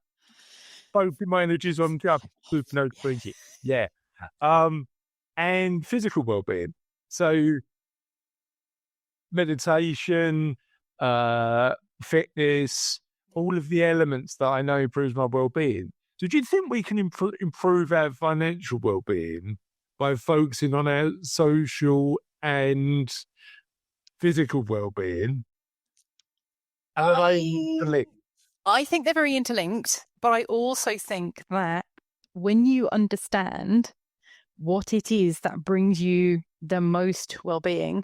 A: focusing my energies on just no thinking. Yeah. And physical well-being. So meditation, fitness, all of the elements that I know improves my well-being. So do you think we can improve our financial well-being by focusing on our social and physical well-being?
B: I think they're very interlinked, but I also think that when you understand what it is that brings you the most well-being,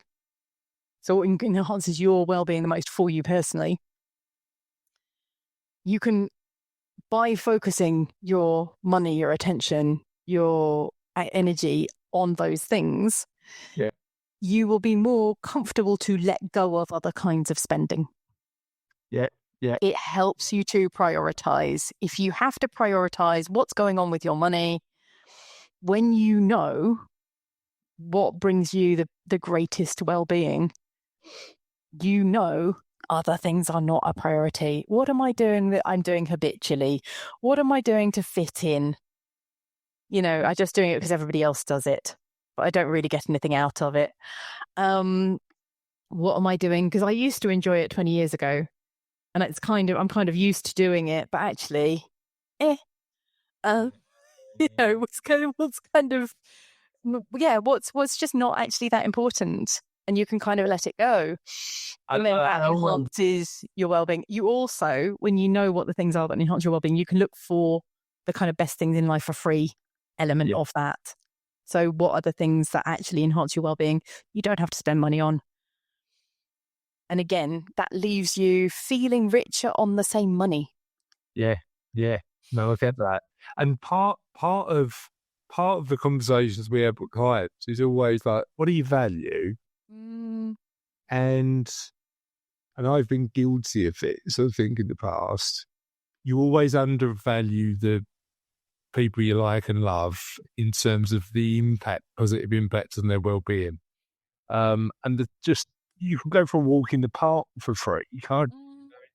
B: so what enhances your well-being the most for you personally, you can, by focusing your money, your attention, your energy on those things, you will be more comfortable to let go of other kinds of spending.
A: Yeah.
B: It helps you to prioritize. If you have to prioritize what's going on with your money, when you know what brings you the greatest well-being, you know other things are not a priority. What am I doing that I'm doing habitually? What am I doing to fit in? I'm just doing it because everybody else does it, but I don't really get anything out of it. What am I doing? Because I used to enjoy it 20 years ago. And I'm kind of used to doing it, but actually, what's just not actually that important, and you can kind of let it go. And then that enhances your well-being. You also, when you know what the things are that enhance your well-being, you can look for the kind of best things in life for free element of that. So what are the things that actually enhance your well-being? You don't have to spend money on. And again, that leaves you feeling richer on the same money.
A: Yeah. No, I get that. And part of the conversations we have with clients is always like, what do you value? And I've been guilty of it, so I think in the past, you always undervalue the people you like and love in terms of the positive impact on their well-being. And you can go for a walk in the park for free. You can't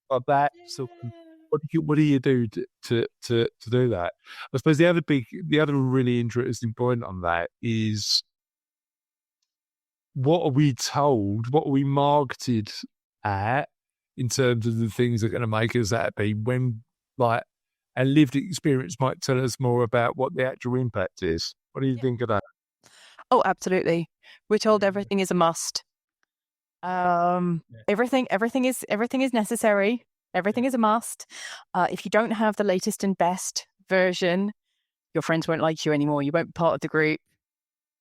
A: like that. So what do you do to do that? I suppose the other really interesting point on that is what are we told? What are we marketed at in terms of the things that are going to make us happy when, like, our lived experience might tell us more about what the actual impact is. What do you think of that?
B: Oh, absolutely. We're told everything is a must. Everything is necessary. Everything is a must. If you don't have the latest and best version, your friends won't like you anymore. You won't be part of the group.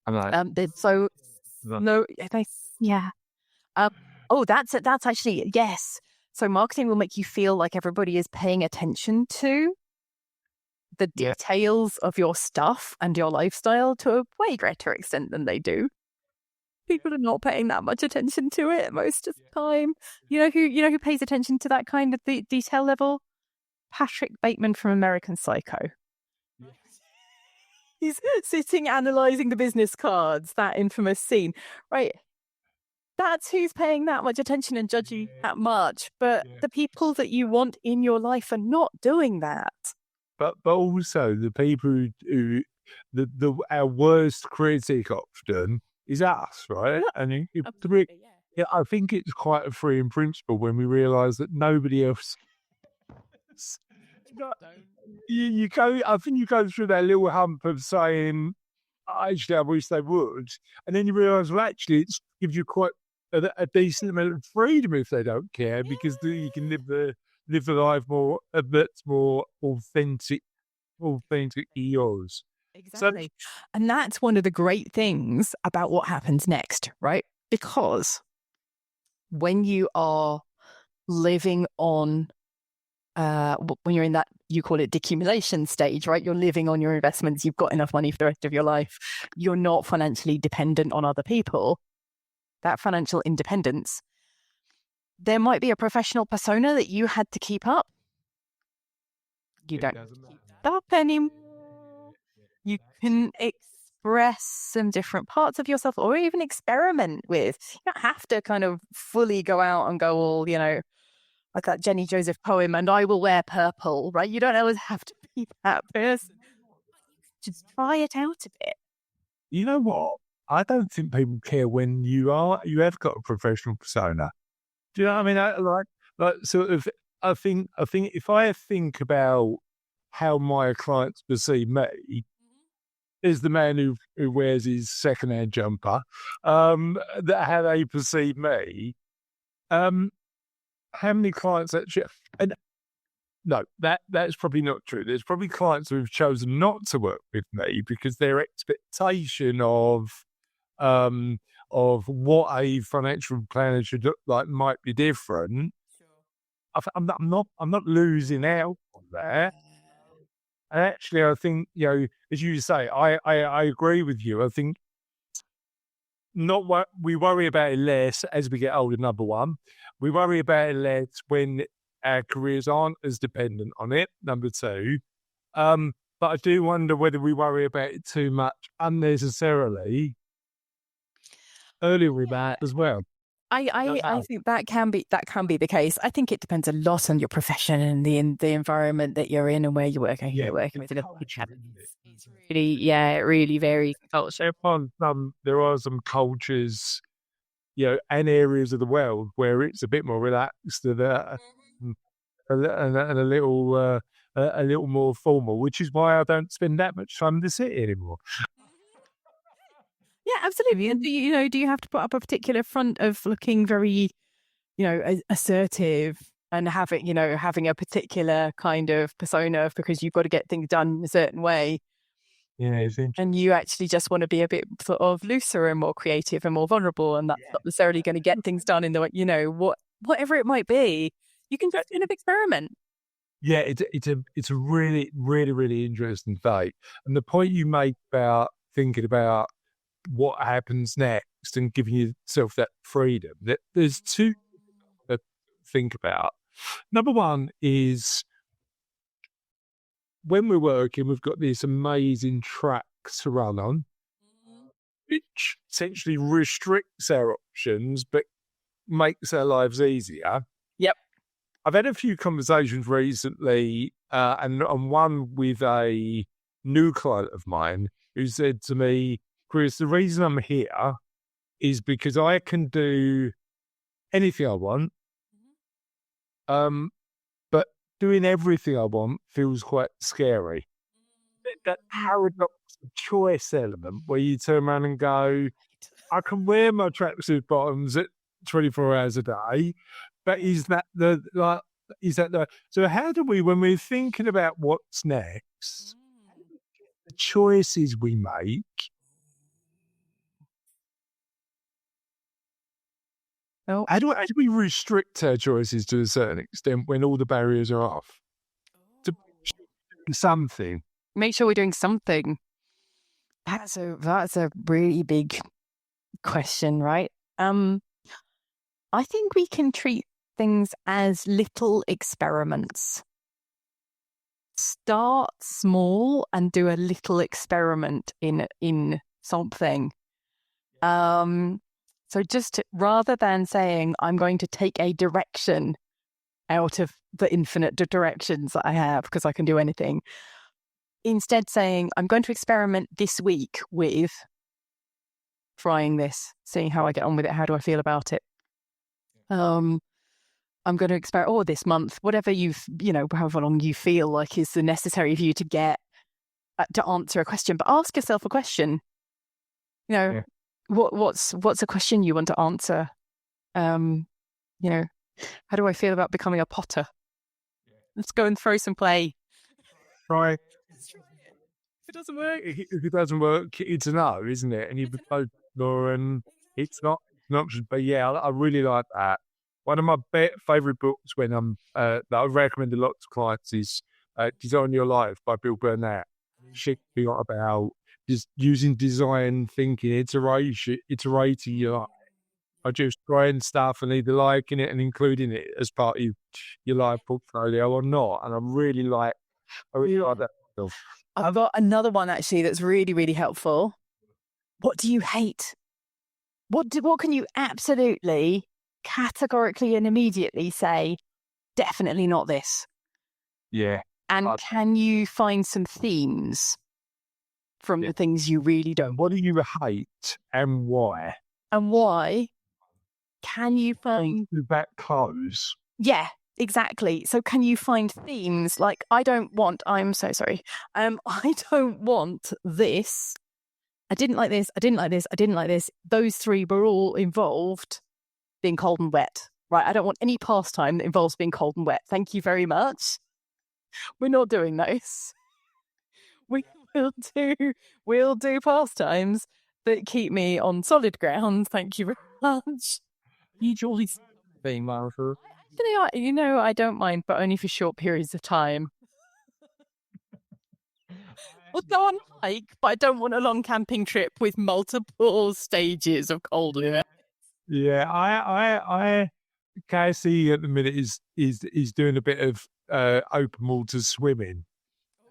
A: I'm like,
B: There's so no, they, yeah. That's it. That's actually yes. So marketing will make you feel like everybody is paying attention to the
A: yeah,
B: details of your stuff and your lifestyle to a way greater extent than they do. People are not paying that much attention to it most of the time. You know who pays attention to that kind of detail level? Patrick Bateman from American Psycho. He's sitting analyzing the business cards, that infamous scene. Right. That's who's paying that much attention and judging that much. But the people that you want in your life are not doing that.
A: but also the people who the our worst critic often is us, right? And yeah, I think it's quite a freeing principle when we realise that nobody else. You go. I think you go through that little hump of saying, actually, I wish they would, and then you realise, well, actually, it gives you quite a decent amount of freedom if they don't care, because you can live the life more that's more authentic yours.
B: Exactly. And that's one of the great things about what happens next, right? Because when you are living on, when you're in that, you call it decumulation stage, right? You're living on your investments. You've got enough money for the rest of your life. You're not financially dependent on other people. That financial independence. There might be a professional persona that you had to keep up. You don't keep that up anymore. You can express some different parts of yourself or even experiment with. You don't have to kind of fully go out and go all, like that Jenny Joseph poem, and I will wear purple, right? You don't always have to be that person. Just try it out a bit.
A: You know what? I don't think people care when you have got a professional persona. Do you know what I mean? Like sort of. I think if I think about how my clients perceive me, is the man who wears his second-hand jumper, that how they perceive me. How many clients actually? And no, that's probably not true. There's probably clients who have chosen not to work with me because their expectation of what a financial planner should look like might be different. I'm not losing out on that. And actually, I think, as you say, I agree with you. I think not what we worry about it less as we get older. Number one, we worry about it less when our careers aren't as dependent on it. Number two, but I do wonder whether we worry about it too much unnecessarily earlier in that as well.
B: I think that can be the case. I think it depends a lot on your profession and the environment that you're in and where you're working. You're working with it's really, it really varies. Culture.
A: There are some cultures, and areas of the world where it's a bit more relaxed and a little more formal, which is why I don't spend that much time in the city anymore.
B: Yeah, absolutely. And do you have to put up a particular front of looking very, assertive and having a particular kind of persona because you've got to get things done a certain way?
A: Yeah, it's interesting.
B: And you actually just want to be a bit sort of looser and more creative and more vulnerable, and that's not necessarily going to get things done in the way, whatever it might be. You can just kind of experiment.
A: Yeah, it's a really, really, really interesting debate. And the point you make about thinking about what happens next and giving yourself that freedom, that there's two to think about. Number one is when we're working, we've got these amazing tracks to run on, which essentially restricts our options, but makes our lives easier.
B: Yep.
A: I've had a few conversations recently, and one with a new client of mine who said to me, Chris, the reason I'm here is because I can do anything I want, but doing everything I want feels quite scary. That paradox of choice element where you turn around and go, I can wear my tracksuit bottoms at 24 hours a day, but is that so how do we, when we're thinking about what's next, the choices we make, how do we restrict our choices to a certain extent when all the barriers are off? To something.
B: Make sure we're doing something. That's a really big question, right? I think we can treat things as little experiments. Start small and do a little experiment in something. So just rather than saying I'm going to take a direction out of the infinite directions that I have because I can do anything, instead saying I'm going to experiment this week with trying this, seeing how I get on with it. How do I feel about it? I'm going to experiment, this month, whatever however long you feel like is the necessary for you to get to answer a question. But ask yourself a question. What's a question you want to answer? How do I feel about becoming a potter? Let's go and throw some play.
A: Try.
B: If it doesn't work,
A: it's a no, isn't it? And you propose more, and it's not an option. But yeah, I really like that. One of my favorite books when that I recommend a lot to clients is Design Your Life by Bill Burnett. Shit about just using design thinking, iterating your life. I just trying stuff and either liking it and including it as part of your life portfolio or not. And I really like that stuff.
B: I've got another one actually that's really, really helpful. What do you hate? What can you absolutely, categorically and immediately say, definitely not this?
A: Yeah.
B: And can you find some themes from the things you really don't?
A: What do you hate and why?
B: And why? Can you find
A: that close?
B: Yeah, exactly. So can you find themes like I'm so sorry. I don't want this. I didn't like this. I didn't like this. I didn't like this. Those three were all involved being cold and wet. Right. I don't want any pastime that involves being cold and wet. Thank you very much. We're not doing those. We'll do pastimes that keep me on solid ground. Thank you very much.
A: Usually being Martha.
B: Actually, I don't mind, but only for short periods of time. We'll go on a hike, but I don't want a long camping trip with multiple stages of cold weather.
A: Yeah, I Casey at the minute is doing a bit of open water swimming,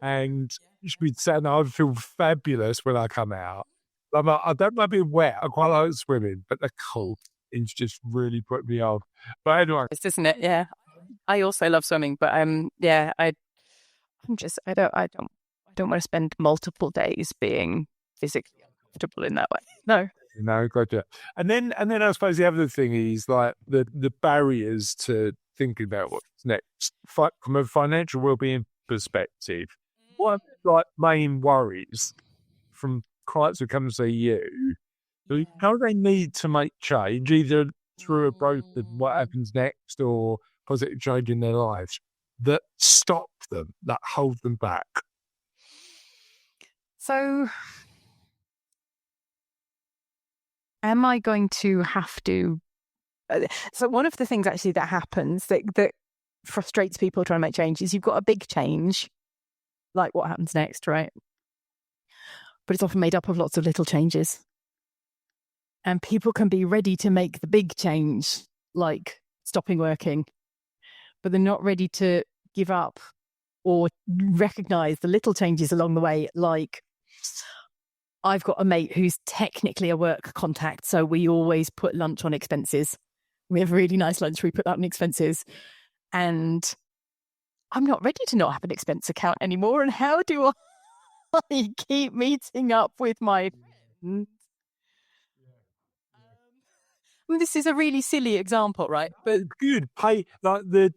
A: and she'd say, "I feel fabulous when I come out." I don't like being wet. I quite like swimming, but the cold is just really put me off. But anyway,
B: isn't it? Yeah, I also love swimming, but yeah, I don't want to spend multiple days being physically uncomfortable in that way.
A: No, gotcha. And then I suppose the other thing is like the barriers to thinking about what's next from a financial well-being perspective. What are like main worries from clients who come to see you? How do they need to make change, either through a growth of what happens next or positive change in their lives, that stop them, that hold them back?
B: So, am I going to have to? So, one of the things actually that happens that frustrates people trying to make change is you've got a big change, like what happens next, right? But it's often made up of lots of little changes. And people can be ready to make the big change, like stopping working, but they're not ready to give up or recognize the little changes along the way. Like, I've got a mate who's technically a work contact, so we always put lunch on expenses. We have a really nice lunch, we put that on expenses. And I'm not ready to not have an expense account anymore. And how do I keep meeting up with my friends? This is a really silly example, right?
A: But good pay, like the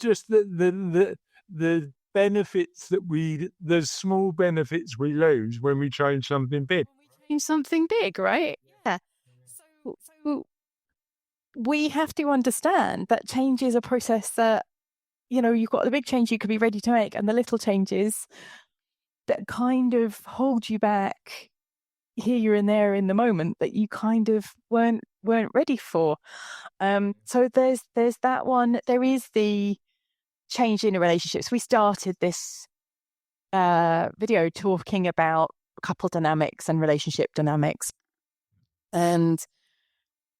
A: benefits the small benefits we lose when we change something big.
B: Change something big, right? Yeah. So we have to understand that change is a process that, you've got the big change you could be ready to make and the little changes that kind of hold you back here and there in the moment that you kind of weren't ready for. So there's that one. There is the change in the relationships. We started this video talking about couple dynamics and relationship dynamics and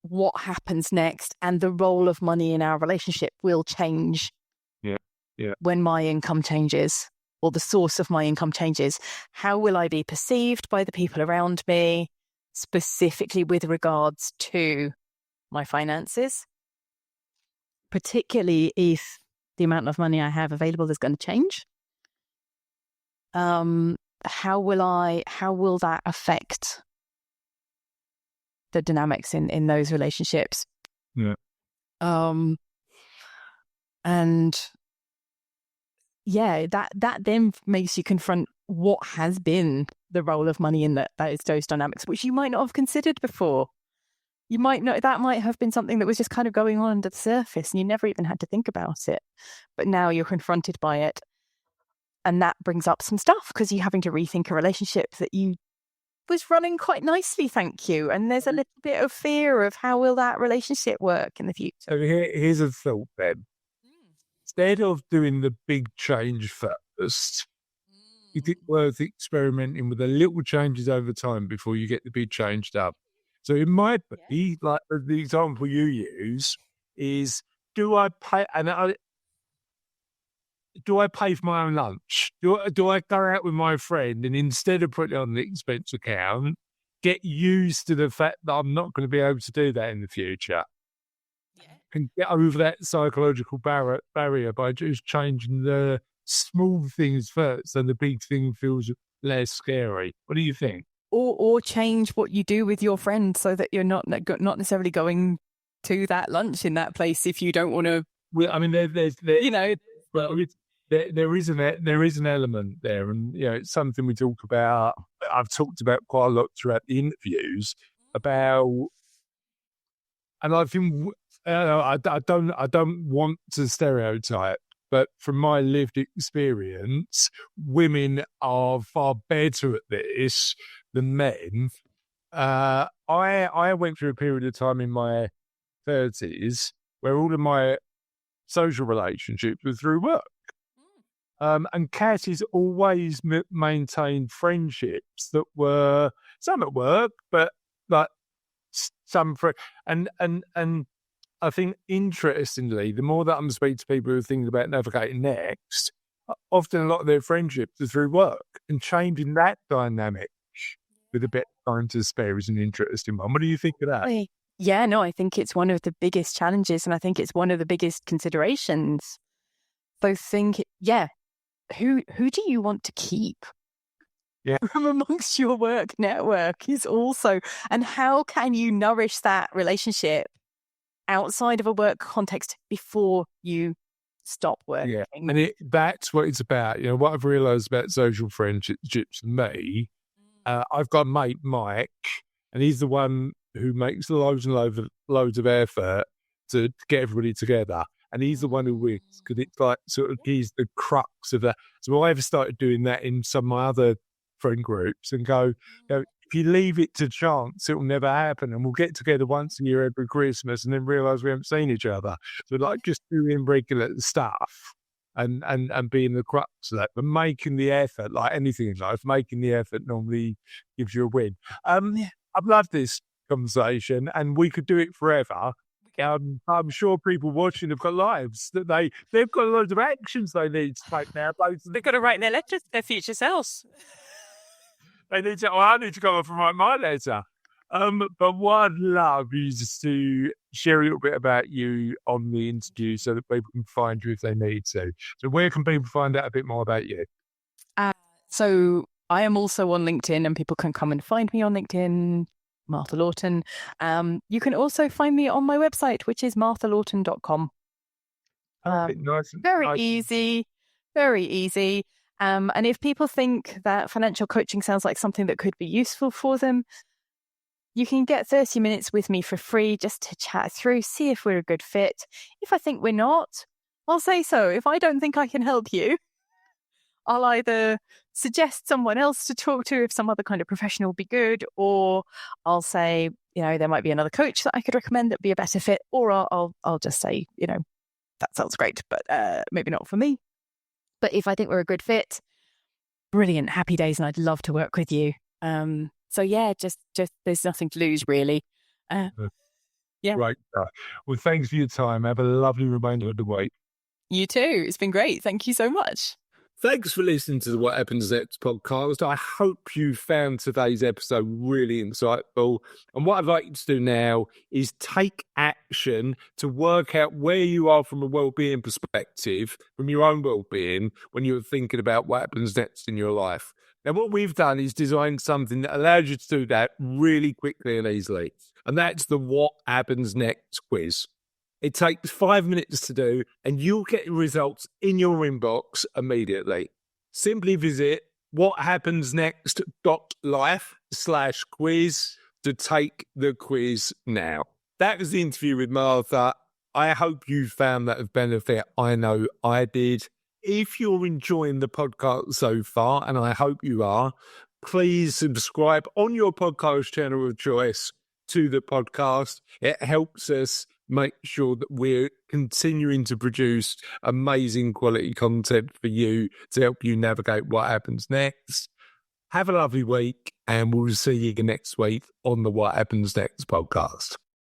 B: what happens next, and the role of money in our relationship will change when my income changes or the source of my income changes. How will I be perceived by the people around me, specifically with regards to my finances, particularly if the amount of money I have available is going to change? How will that affect the dynamics in those relationships?
A: Yeah.
B: And yeah, that then makes you confront what has been the role of money in those dynamics, which you might not have considered before. You might not, that might have been something that was just kind of going on under the surface and you never even had to think about it. But now you're confronted by it. And that brings up some stuff because you're having to rethink a relationship that you was running quite nicely, thank you. And there's a little bit of fear of how will that relationship work in the future.
A: So here's a thought then. Instead of doing the big change first, is it worth experimenting with the little changes over time before you get the big change done? So it might be, like the example you use is, do I pay for my own lunch? Do I go out with my friend and instead of putting it on the expense account, get used to the fact that I'm not going to be able to do that in the future? And get over that psychological barrier by just changing the small things first, and the big thing feels less scary. What do you think?
B: Or change what you do with your friends so that you're not necessarily going to that lunch in that place if you don't want to.
A: Well, I mean, there is an element there, and it's something we talk about. I've talked about quite a lot throughout the interviews about, and I think I don't want to stereotype, but from my lived experience, women are far better at this than men. I went through a period of time in my 30s where all of my social relationships were through work. And Kat has always maintained friendships that were some at work, but like some and I think interestingly, the more that I'm speaking to people who are thinking about navigating next, often a lot of their friendships are through work, and changing that dynamic with a bit of time to spare is an interesting one. What do you think of that?
B: Yeah, no, I think it's one of the biggest challenges, and I think it's one of the biggest considerations. So who do you want to keep?
A: Yeah.
B: From amongst your work network is also, and how can you nourish that relationship outside of a work context before you stop working?
A: Yeah, and that's what it's about. What I've realised about social friendships for me, I've got a mate, Mike, and he's the one who makes loads and loads of effort to get everybody together. And he's the one who wins because it's like sort of he's the crux of that. So I've started doing that in some of my other friend groups and go, if you leave it to chance, it will never happen. And we'll get together once a year every Christmas and then realise we haven't seen each other. So like just doing regular stuff and being the crux of that, but making the effort, like anything in life, making the effort normally gives you a win. I've loved this conversation and we could do it forever. I'm sure people watching have got lives that they've got loads of actions they need to take now.
B: They've got to write their letters to their future selves.
A: They need to. I need to go off and write my letter. But what I'd love is to share a little bit about you on the interview so that people can find you if they need to. So where can people find out a bit more about you?
B: So I am also on LinkedIn, and people can come and find me on LinkedIn, Martha Lawton. You can also find me on my website, which is marthalawton.com.
A: Nice.
B: Very easy, very easy. And if people think that financial coaching sounds like something that could be useful for them, you can get 30 minutes with me for free just to chat through, see if we're a good fit. If I think we're not, I'll say so. If I don't think I can help you, I'll either suggest someone else to talk to if some other kind of professional would be good, or I'll say, there might be another coach that I could recommend that'd be a better fit, or I'll just say, that sounds great, but maybe not for me. But if I think we're a good fit, brilliant, happy days, and I'd love to work with you. So yeah, just there's nothing to lose, really. Yeah.
A: Right. Well, thanks for your time. Have a lovely remainder of the week.
B: You too. It's been great. Thank you so much.
A: Thanks for listening to the What Happens Next podcast. I hope you found today's episode really insightful. And what I'd like you to do now is take action to work out where you are from a well-being perspective, from your own well-being, when you're thinking about what happens next in your life. Now, what we've done is designed something that allows you to do that really quickly and easily. And that's the What Happens Next quiz. It takes 5 minutes to do, and you'll get results in your inbox immediately. Simply visit whathappensnext.life/quiz to take the quiz now. That was the interview with Martha. I hope you found that of benefit. I know I did. If you're enjoying the podcast so far, and I hope you are, please subscribe on your podcast channel of choice to the podcast. It helps us make sure that we're continuing to produce amazing quality content for you to help you navigate what happens next. Have a lovely week, and we'll see you next week on the What Happens Next podcast.